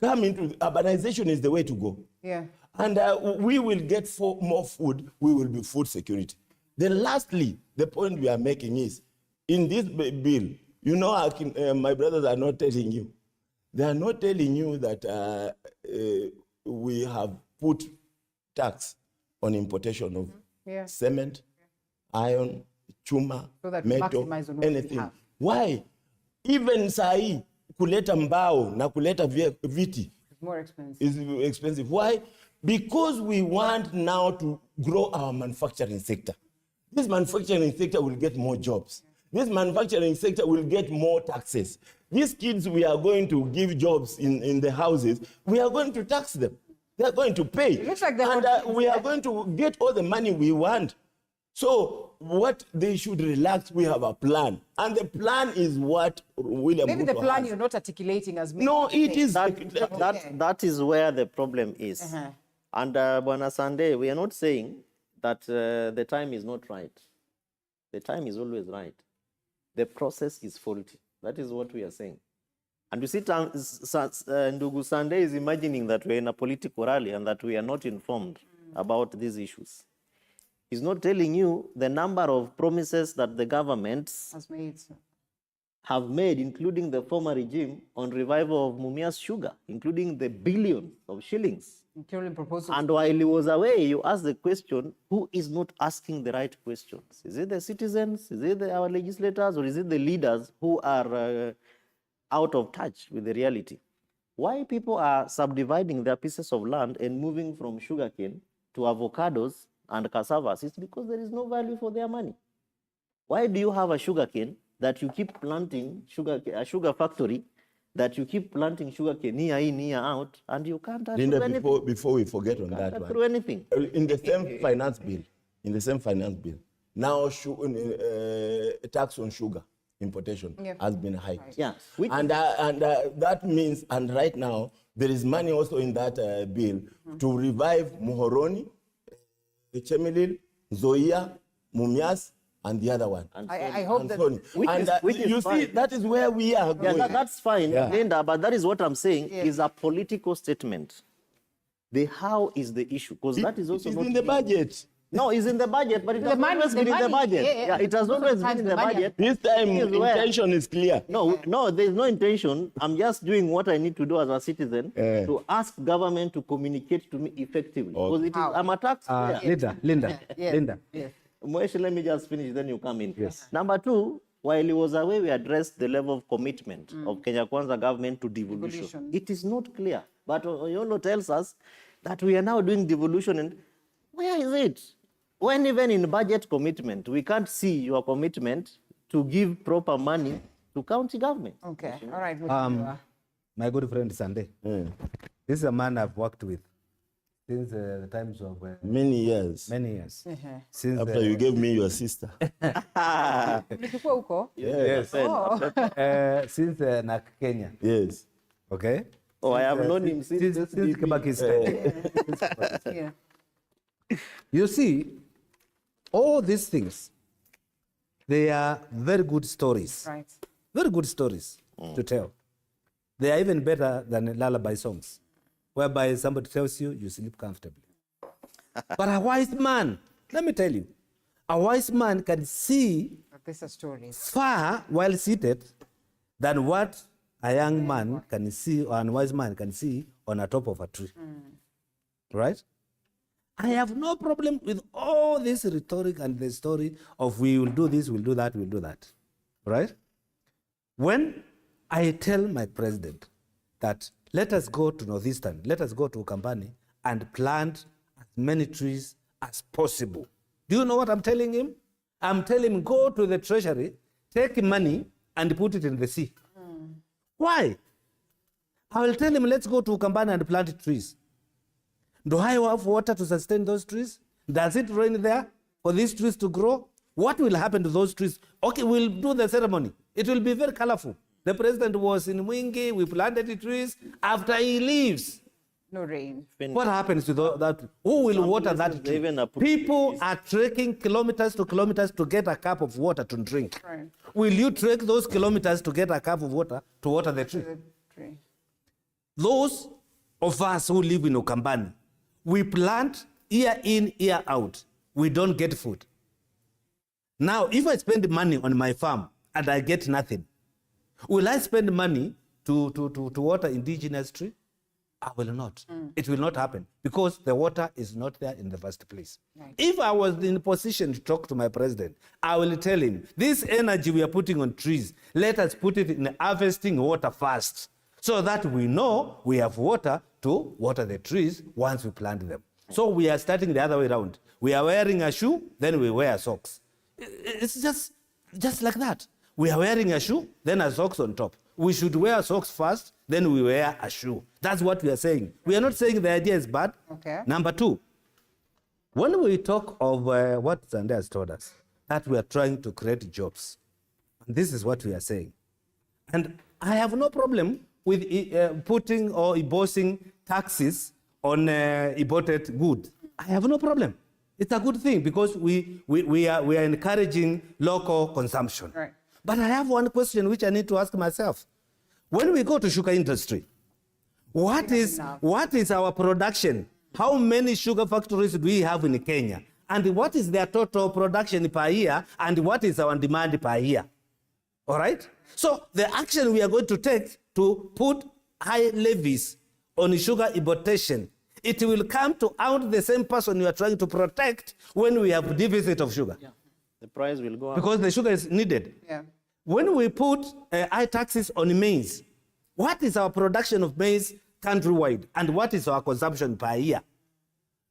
Come into urbanization is the way to go. Yeah. And we will get more food. We will be food security. Then lastly, the point we are making is, in this bill, you know, my brothers are not telling you. They are not telling you that we have put tax on importation of cement, iron, chuma, so that metal, anything. Why? Even sai kuleta mbao na kuleta viti it's more expensive. Is expensive. Why? Because we want now to grow our manufacturing sector. This manufacturing sector will get more jobs. This manufacturing sector will get more taxes. These kids we are going to give jobs in the houses, we are going to tax them. They are going to pay. It looks like we are going to get all the money we want. So what they should relax, we have a plan. And the plan is what William Maybe Ruto the plan has. you're not articulating as No, it is. That is where the problem is. And Bwana Sande, we are not saying that the time is not right. The time is always right. The process is faulty. That is what we are saying. And you see, Ndugu Sande is imagining that we're in a political rally and that we are not informed about these issues. He's not telling you the number of promises that the government have made, including the former regime, on revival of Mumias sugar, including the billions of shillings. And while he was away, you asked the question, who is not asking the right questions? Is it the citizens? Is it our legislators? Or is it the leaders who are out of touch with the reality? Why people are subdividing their pieces of land and moving from sugarcane to avocados and cassavas, it's because there is no value for their money. Why do you have a sugarcane that you keep planting, a sugar factory, that you keep planting sugarcane near in, near out, and you can't do anything? Before we forget on that one. Do anything. In the same finance bill, now tax on sugar importation has been hiked. Yeah. And that means, and right now, there is money also in that bill to revive Muhoroni, Chemelil, Zoia, Mumias, and the other one. I hope that... Which is you fine. see, that is where we are going. Yeah, that's fine, Linda, but that is what I'm saying is a political statement. The how is the issue, because that is also it's not in the budget. No, it's in the budget, but it has always been in the budget. Yeah, it has always been in the budget. This time, intention is clear. No, there's no intention. I'm just doing what I need to do as a citizen to ask government to communicate to me effectively. Because it is, I'm a taxpayer. Linda, Mweshi, let me just finish, then you come in. Yes. Number two, while he was away, we addressed the level of commitment of Kenya Kwanza government to devolution. It is not clear, but Oyolo tells us that we are now doing devolution, and where is it? When even in budget commitment, we can't see your commitment to give proper money to county government. Okay, all right. My good friend Sunday, this is a man I've worked with since the times of... many years. Many years. Since after you gave me your sister. Yes. Since Kenya. Yes. Okay. Oh, I have known him since Kibaki's time. Yeah. You see, all these things, they are very good stories. Right. Very good stories to tell. They are even better than lullaby songs, whereby somebody tells you, you sleep comfortably. But a wise man, let me tell you, a wise man can see These are stories. far while seated than what a young man can see, or a wise man can see on the top of a tree. Right? I have no problem with all this rhetoric and the story of we will do this, we'll do that, we'll do that. Right? When I tell my president that let us go to Northeastern, let us go to Ukambani and plant as many trees as possible. Do you know what I'm telling him? I'm telling him, go to the treasury, take money and put it in the sea. Why? I will tell him, let's go to Ukambani and plant trees. Do I have water to sustain those trees? Does it rain there for these trees to grow? What will happen to those trees? Okay, we'll do the ceremony. It will be very colorful. The president was in Mwingi, we planted the trees. After he leaves, no rain. What happens to that? Who will water that tree? People are trekking kilometers to get a cup of water to drink. Right. Will you trek those kilometers to get a cup of water to water the tree? Those of us who live in Ukambani, we plant year in, year out. We don't get food. Now, if I spend money on my farm and I get nothing, will I spend money to water indigenous tree? I will not. It will not happen because the water is not there in the first place. Right. If I was in a position to talk to my president, I will tell him, this energy we are putting on trees, let us put it in harvesting water first so that we know we have water to water the trees once we plant them. So we are starting the other way around. We are wearing a shoe, then we wear socks. It's just like that. We are wearing a shoe, then a socks on top. We should wear socks first, then we wear a shoe. That's what we are saying. We are not saying the idea is bad. Okay. Number two, when we talk of what Zande has told us, that we are trying to create jobs, and this is what we are saying. And I have no problem with putting or imposing taxes on imported goods. I have no problem. It's a good thing because we are encouraging local consumption. Right. But I have one question which I need to ask myself. When we go to sugar industry, what is our production? How many sugar factories do we have in Kenya? And what is their total production per year? And what is our demand per year? All right? So the action we are going to take to put high levies on sugar importation, it will come to out the same person you are trying to protect when we have deficit of sugar. Yeah. The price will go up. Because the sugar is needed. Yeah. When we put high taxes on maize, what is our production of maize countrywide? And what is our consumption per year?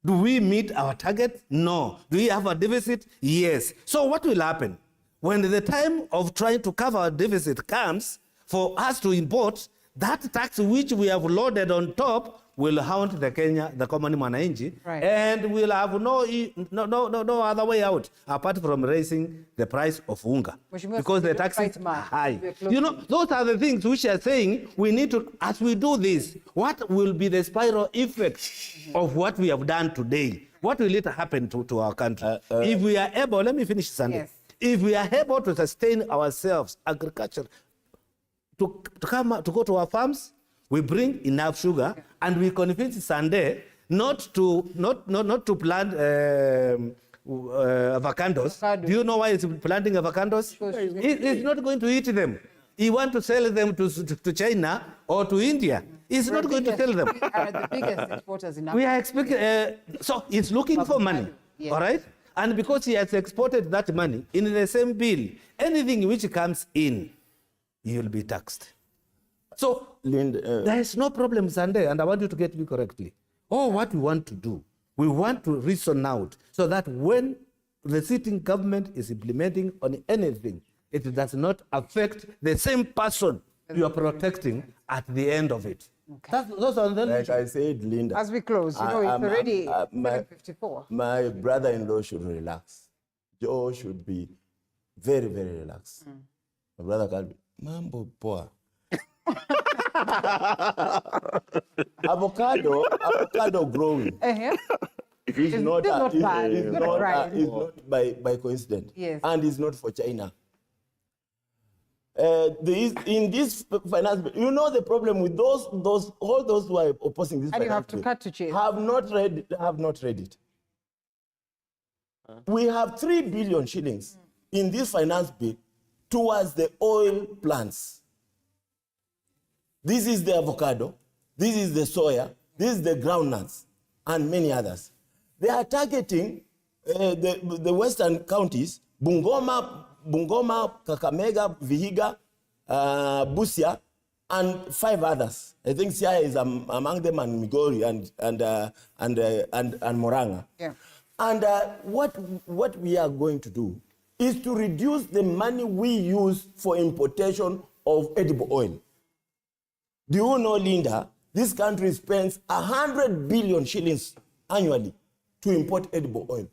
Do we meet our target? No. Do we have a deficit? Yes. So what will happen? When the time of trying to cover our deficit comes, for us to import, that tax which we have loaded on top will haunt the common mwananchi, right. And we'll have no other way out apart from raising the price of unga because the taxes are high. You know, those are the things which are saying we need to, as we do this, what will be the spiral effect of what we have done today? What will it happen to our country? If we are able, let me finish, Sunday. Yes. If we are able to sustain ourselves, agriculture, to go to our farms, we bring enough sugar, and we convince Sunday not to plant avocados. Do you know why it's planting avocados? It's not going to eat them. He wants to sell them to China or to India. He's not going to sell them. We are the biggest exporters in Africa. We are expecting, so it's looking for money, yes. All right? And because he has exported that money, in the same bill, anything which comes in, he will be taxed. So there is no problem, Sunday, and I want you to get me correctly. What we want to do, we want to reason out so that when the sitting government is implementing on anything, it does not affect the same person you are protecting at the end of it. Okay. Those are the like I said, Linda. As we close, it's already 7:54. My brother-in-law should relax. Joe should be very, very relaxed. My brother can't be, mambo poa. avocado growing. It's not bad. It's not by coincidence. Yes. And it's not for China. In this finance, you know the problem with all those who are opposing this. And you have to cut to chase. Have not read it. We have 3 billion shillings in this finance bill towards the oil plants. This is the avocado, this is the soya, this is the groundnuts, and many others. They are targeting the western counties, Bungoma, Kakamega, Vihiga, Busia, and 5 others. I think Siaya is among them, and Migori and Moranga. Yeah. And what we are going to do is to reduce the money we use for importation of edible oil. Do you know, Linda, this country spends 100 billion shillings annually to import edible oil.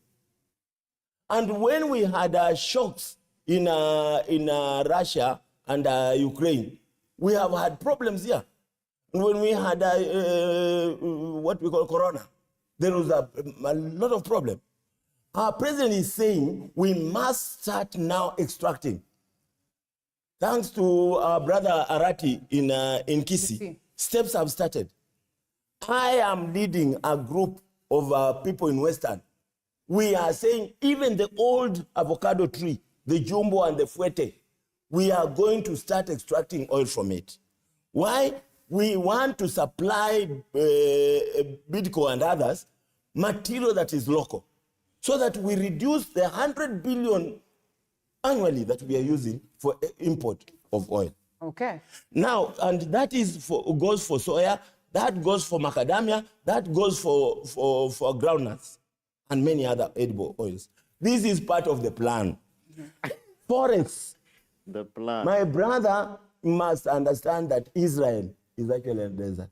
And when we had shocks in Russia and Ukraine, we have had problems here. And when we had what we call corona, there was a lot of problem. Our president is saying we must start now extracting. Thanks to our brother Arati in Kisii, steps have started. I am leading a group of people in Western. We are saying even the old avocado tree, the jumbo and the fuete, we are going to start extracting oil from it. Why? We want to supply Bidco and others material that is local, so that we reduce the 100 billion annually that we are using for import of oil. Okay. Now, and that goes for soya, that goes for macadamia, that goes for groundnuts and many other edible oils. This is part of the plan. Forests. The plan. My brother must understand that Israel is actually a desert.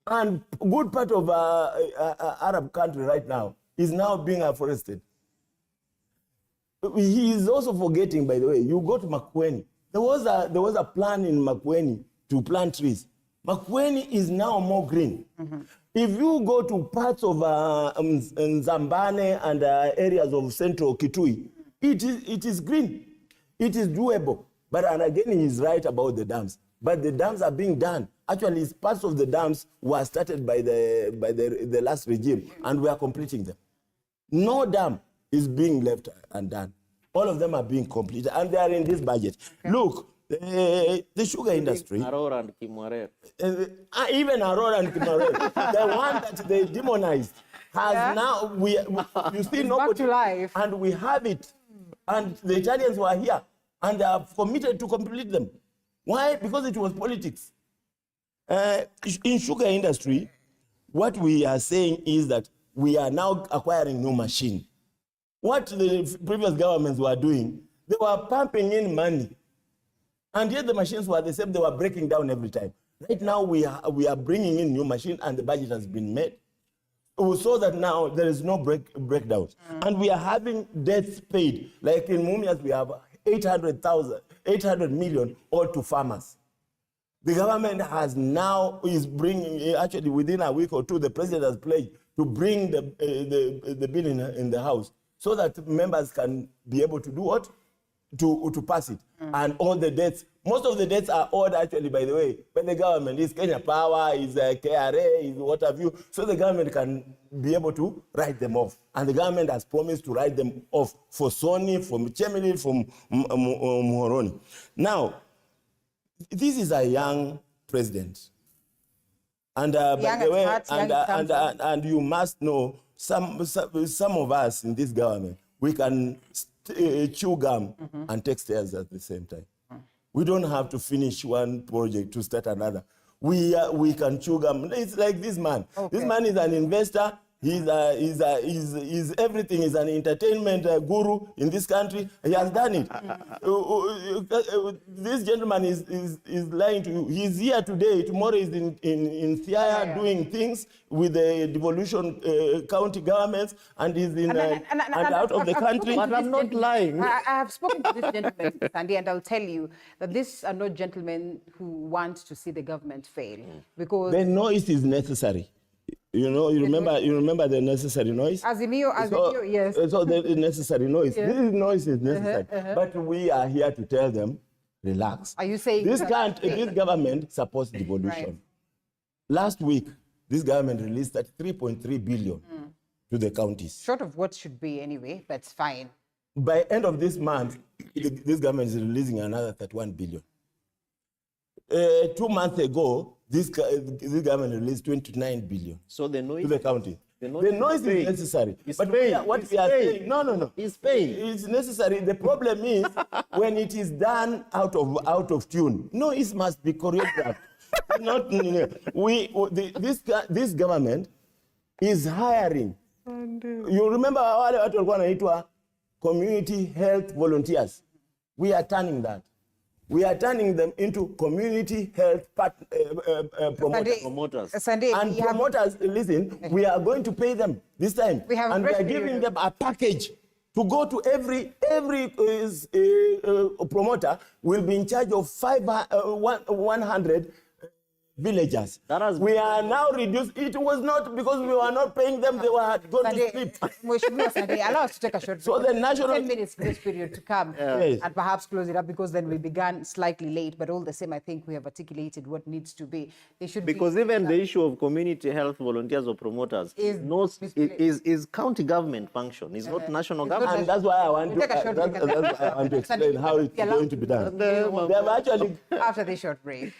And a good part of Arab country right now is now being afforested. He is also forgetting, by the way, you go to Makueni. There was a plan in Makueni to plant trees. Makueni is now more green. If you go to parts of Nzambane and areas of central Kitui, it is green. It is doable. But and again, he is right about the dams. But the dams are being done. Actually, parts of the dams were started by the last regime, and we are completing them. No dam is being left undone. All of them are being completed, and they are in this budget. Okay. Look, the sugar industry. Aurora and Kimwarer. Even Aurora and Kimwarer, the one that they demonized, has now, you see nobody, to life. And we have it. And the Italians were here, and they are committed to complete them. Why? Because it was politics. In sugar industry, what we are saying is that we are now acquiring new machine. What the previous governments were doing, they were pumping in money. And yet the machines were the same, they were breaking down every time. Right now we are bringing in new machine, and the budget has been made, so that now there is no breakdowns. And we are having debts paid. Like in Mumias, we have 800 million all to farmers. The government is bringing, actually within a week or two, the president has pledged to bring the bill in the House, so that members can be able to do what? To pass it. And all the debts, most of the debts are owed actually, by the way, by the government. Is Kenya Power, is KRA, is what have you. So the government can be able to write them off. And the government has promised to write them off for Sony, for Chemili, for Muhoroni. Now, this is a young president. And by the way, and you must know some of us in this government, we can chew gum and take stairs at the same time. We don't have to finish one project to start another. We can chew gum. It's like this man. Okay. This man is an investor. He's everything. He's an entertainment guru in this country. He has done it. This gentleman is lying to you. He's here today. Tomorrow is in Siaya doing things with the devolution county governments, and he's in out of the country. But I'm not lying. I have spoken to this gentleman, Sandy, and I'll tell you that these are not gentlemen who want to see the government fail, because the noise is necessary. You know, you remember the necessary noise? Azimio, yes. So the necessary noise. Yeah. This noise is necessary. But we are here to tell them, relax. Are you saying this government supports devolution? Right. Last week, this government released 3.3 billion to the counties. Short of what should be anyway, but it's fine. By end of this month, this government is releasing another 31 billion. 2 months ago, this government released 29 billion. So the noise to the county. The noise is necessary. It's but what we are saying, no. It's paying. It's necessary. The problem is when it is done out of tune. Noise must be choreographed. This government is hiring. You remember wale watu walikuwa wanaitwa community health volunteers. We are turning that. We are turning them into community health promoters. Sunday, and promoters, listen, we are going to pay them this time. We are giving them a package to go to every promoter will be in charge of 100 villagers. We are now reduced. It was not because we were not paying them, they were going to sleep. Allow us to take a short break. So the national 10 minutes for this period to come and perhaps close it up, because then we began slightly late, but all the same, I think we have articulated what needs to be. They should because even the issue of community health volunteers or promoters is county government function. It's not national government. And that's why I want to explain how it's going to be done. They have actually after this short break.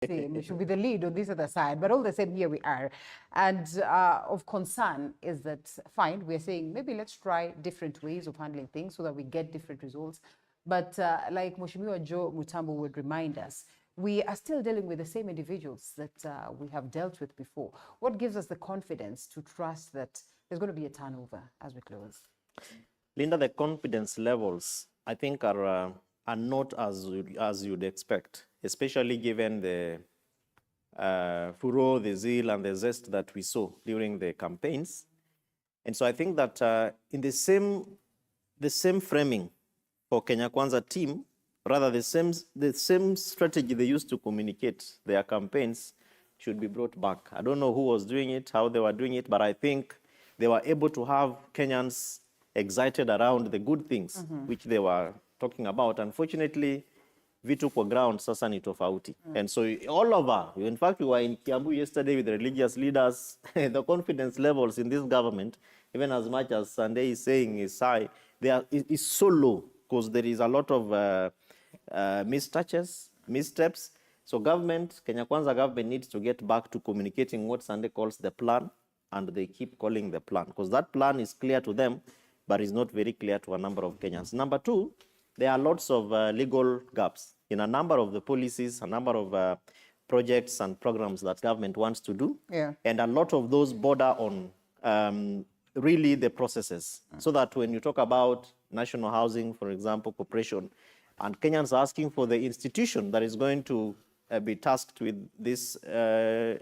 same. It should be the lead on this other side. But all the same, here we are. And of concern is that, fine, we're saying maybe let's try different ways of handling things so that we get different results. But like Mheshimiwa Joe Mutambo would remind us, we are still dealing with the same individuals that we have dealt with before. What gives us the confidence to trust that there's going to be a turnover as we close? Linda, the confidence levels, I think, are not as you'd expect, especially given the furor, the zeal, and the zest that we saw during the campaigns. And so I think that in the same framing for Kenya Kwanza team, rather the same strategy they used to communicate their campaigns should be brought back. I don't know who was doing it, how they were doing it, but I think they were able to have Kenyans excited around the good things which they were talking about. Unfortunately, vitu kwa ground sasa ni tofauti. And so all over, in fact, we were in Kiambu yesterday with the religious leaders. The confidence levels in this government, even as much as Sunday is saying is high, is so low because there is a lot of missteps. So Kenya Kwanza government needs to get back to communicating what Sunday calls the plan, and they keep calling the plan because that plan is clear to them, but is not very clear to a number of Kenyans. Number two, there are lots of legal gaps in a number of the policies, a number of projects and programs that government wants to do. Yeah. And a lot of those border on really the processes. So that when you talk about national housing, for example, corporation, and Kenyans are asking for the institution that is going to be tasked with this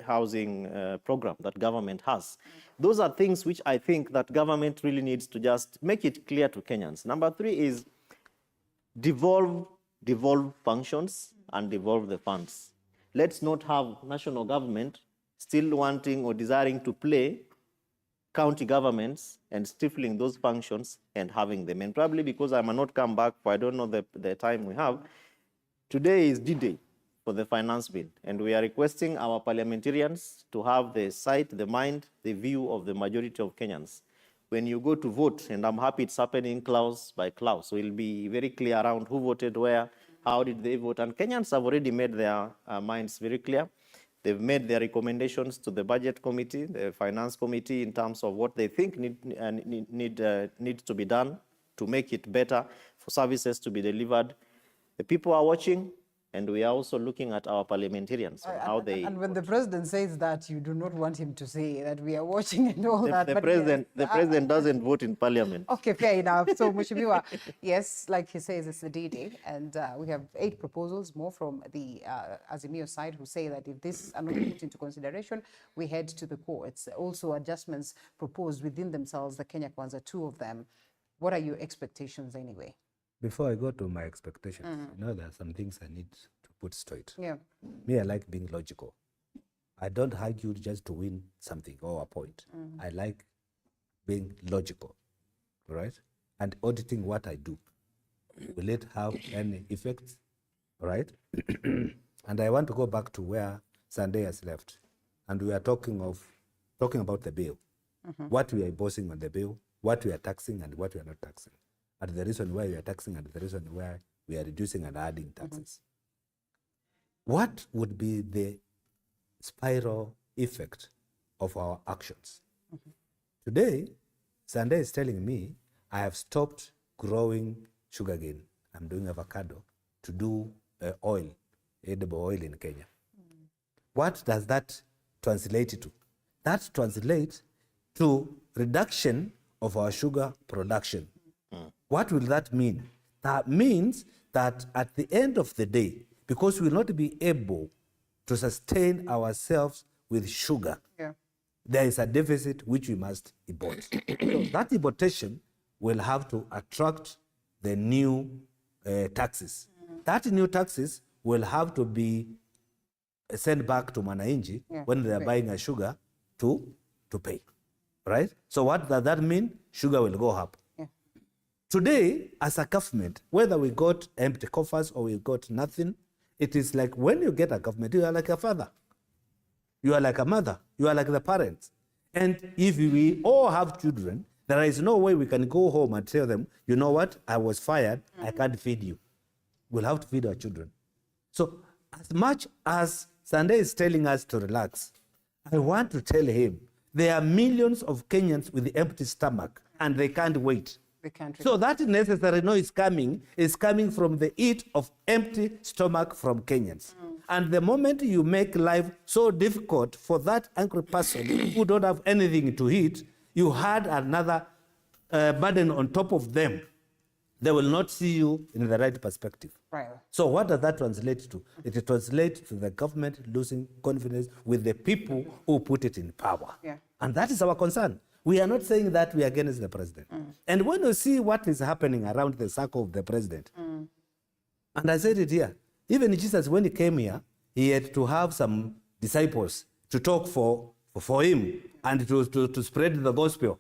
housing program that government has. Those are things which I think that government really needs to just make it clear to Kenyans. Number three is devolve functions and devolve the funds. Let's not have national government still wanting or desiring to play county governments and stifling those functions and having them. And probably because I might not come back, for I don't know the time we have, today is D-Day for the finance bill. And we are requesting our parliamentarians to have the sight, the mind, the view of the majority of Kenyans. When you go to vote, and I'm happy it's happening clause by clause, so it'll be very clear around who voted where, how did they vote. And Kenyans have already made their minds very clear. They've made their recommendations to the budget committee, the finance committee, in terms of what they think needs to be done to make it better for services to be delivered. The people are watching, and we are also looking at our parliamentarians on how they. And when the president says that, you do not want him to say that we are watching and all that. The president doesn't vote in parliament. Okay, fair enough. So, Mheshimiwa, yes, like he says, it's the D-Day, and we have 8 proposals more from the Azimio side who say that if this are not put into consideration, we head to the courts. Also, adjustments proposed within themselves, the Kenya Kwanza, 2 of them. What are your expectations anyway? Before I go to my expectations, you know, there are some things I need to put straight. Yeah. Me, I like being logical. I don't argue just to win something or a point. I like being logical, right? And auditing what I do. Will it have any effects, right? And I want to go back to where Sunday has left. And we are talking about the bill. What we are imposing on the bill, what we are taxing and what we are not taxing. And the reason why we are taxing and the reason why we are reducing and adding taxes. What would be the spiral effect of our actions? Today, Sunday is telling me I have stopped growing sugarcane. I'm doing avocado to do oil, edible oil in Kenya. What does that translate to? That translates to reduction of our sugar production. What will that mean? That means that at the end of the day, because we will not be able to sustain ourselves with sugar, there is a deficit which we must import. So that importation will have to attract the new taxes. That new taxes will have to be sent back to Mwananchi when they are buying a sugar to pay, right? So what does that mean? Sugar will go up. Today, as a government, whether we got empty coffers or we got nothing, it is like when you get a government, you are like a father. You are like a mother. You are like the parents. And if we all have children, there is no way we can go home and tell them, you know what, I was fired, I can't feed you. We'll have to feed our children. So as much as Sunday is telling us to relax. I want to tell him there are millions of Kenyans with empty stomach and they can't wait. So that necessary noise is coming from the eat of empty stomach from Kenyans. And the moment you make life so difficult for that angry person who don't have anything to eat, you had another burden on top of them. They will not see you in the right perspective. Right. So what does that translate to? It translates to the government losing confidence with the people who put it in power. Yeah. And that is our concern. We are not saying that we are against the president. And when you see what is happening around the circle of the president, and I said it here, even Jesus, when he came here, he had to have some disciples to talk for him and to spread the gospel.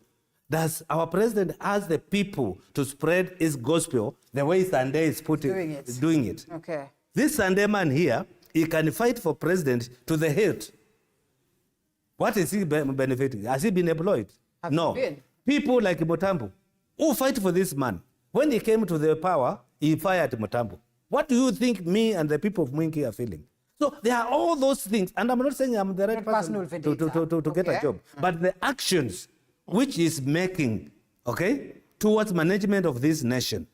Does our president ask the people to spread his gospel the way Sunday is doing it? Okay. This Sunday man here, he can fight for president to the hilt. What is he benefiting? Has he been employed? No. People like Mutambu, who fight for this man, when he came to the power, he fired Mutambu. What do you think me and the people of Mwingi are feeling? So there are all those things, and I'm not saying I'm the right person to get a job, but the actions which is making, okay, towards management of this nation,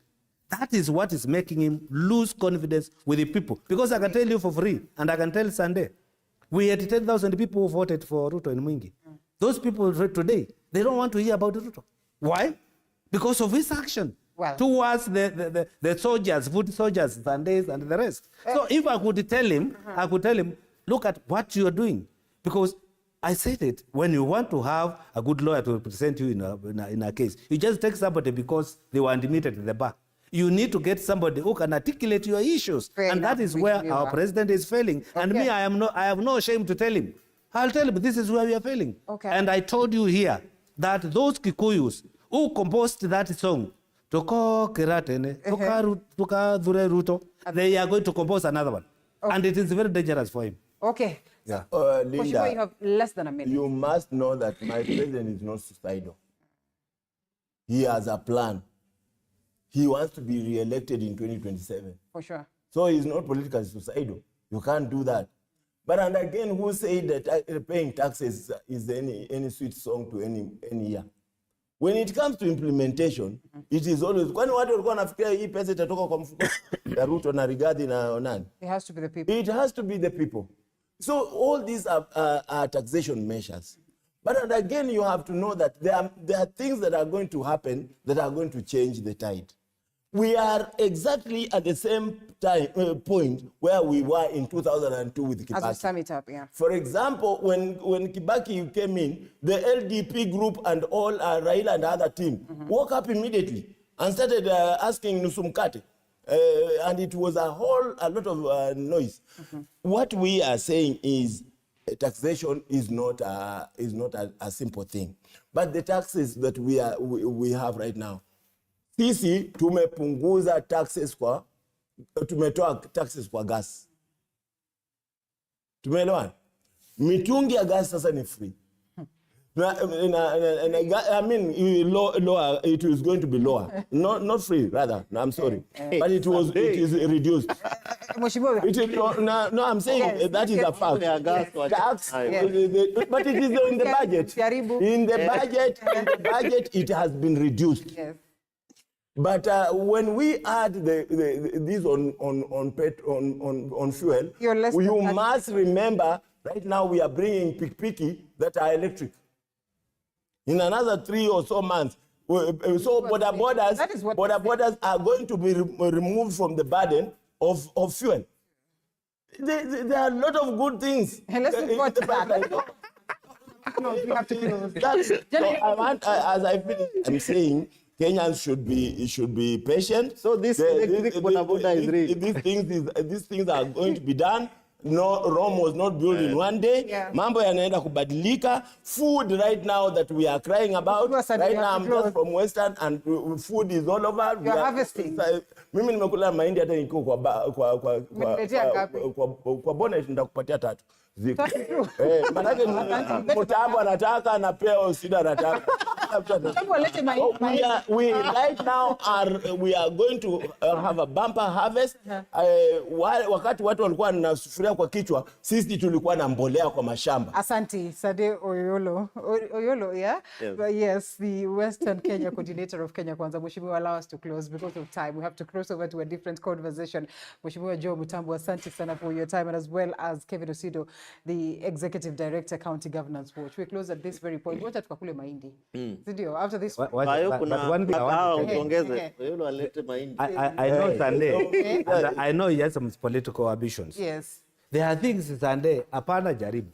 that is what is making him lose confidence with the people. Because I can tell you for free, and I can tell Sunday, we had 10,000 people who voted for Ruto in Mwingi. Those people today, they don't want to hear about Ruto. Why? Because of his action towards the soldiers, foot soldiers, Sundays, and the rest. So if I could tell him, I could tell him, look at what you are doing. Because I said it, when you want to have a good lawyer to represent you in a case, you just take somebody because they were admitted at the bar. You need to get somebody who can articulate your issues. And that is where our president is failing. And me, I have no shame to tell him. I'll tell him this is where we are failing. And I told you here that those Kikuyus who composed that song, Toko Kiratene, Toka Dure Ruto, they are going to compose another one. And it is very dangerous for him. Okay. Yeah. Linda, you have less than a minute. You must know that my president is not suicidal. He has a plan. He wants to be re-elected in 2027. For sure. So he's not politically suicidal. You can't do that. But and again, who said that paying taxes is any sweet song to any year? When it comes to implementation, it is always kwani watu walikuwa nafikiria hii pesa itatoka kwa mfuko ya Ruto na Rigathi na nani? It has to be the people. It has to be the people. So all these are taxation measures. But and again, you have to know that there are things that are going to happen that are going to change the tide. We are exactly at the same point where we were in 2002 with Kibaki. As we sum it up, yeah. For example, when Kibaki came in, the LDP group and all Raila and other team woke up immediately and started asking Nusumkate. And it was a lot of noise. What we are saying is taxation is not a simple thing. But the taxes that we have right now, sisi tumepunguza taxes tumetoa taxes kwa gas. Tumeelewana? Mitungi ya gas sasa ni free. I mean, lower, it is going to be lower. Not free, rather. No, I'm sorry. But it is reduced. No, I'm saying that is a fact. Tax, but it is in the budget. In the budget, it has been reduced. Yes. But when we add this on fuel, you must remember, right now we are bringing pikipiki that are electric. In another 3 or so months, so border borders are going to be removed from the burden of fuel. There are a lot of good things. Let's report that. No, we have to close. As I'm saying, Kenyans should be patient. So these things are going to be done. No, Rome was not built in one day. Mambo yanaenda kubadilika. Food right now that we are crying about. Right now I'm just from Western and food is all over. You are harvesting. Mimi nimekula mahindi hata niko kwa bonnet nitakupatia 3. Manake Mutambo anataka anapewa Sida anataka. We right now we are going to have a bumper harvest. Wakati watu walikuwa na sufuria kwa kichwa, sisi tulikuwa na mbolea kwa mashamba. Asante, Sade Oyolo. Oyolo, yeah? Yes. But yes, the Western Kenya coordinator of Kenya Kwanza. Mheshimiwa, allow us to close because of time. We have to cross over to a different conversation. Mheshimiwa Joe Mutambo, asante sana for your time, and as well as Kevin Osido, the Executive Director, County Governance Watch. We close at this very point. Wacha tukakule mahindi. Sindio? After this. But one thing I want I know Sunday, and I know he has some political ambitions. Yes. There are things Sunday, hapana jaribu.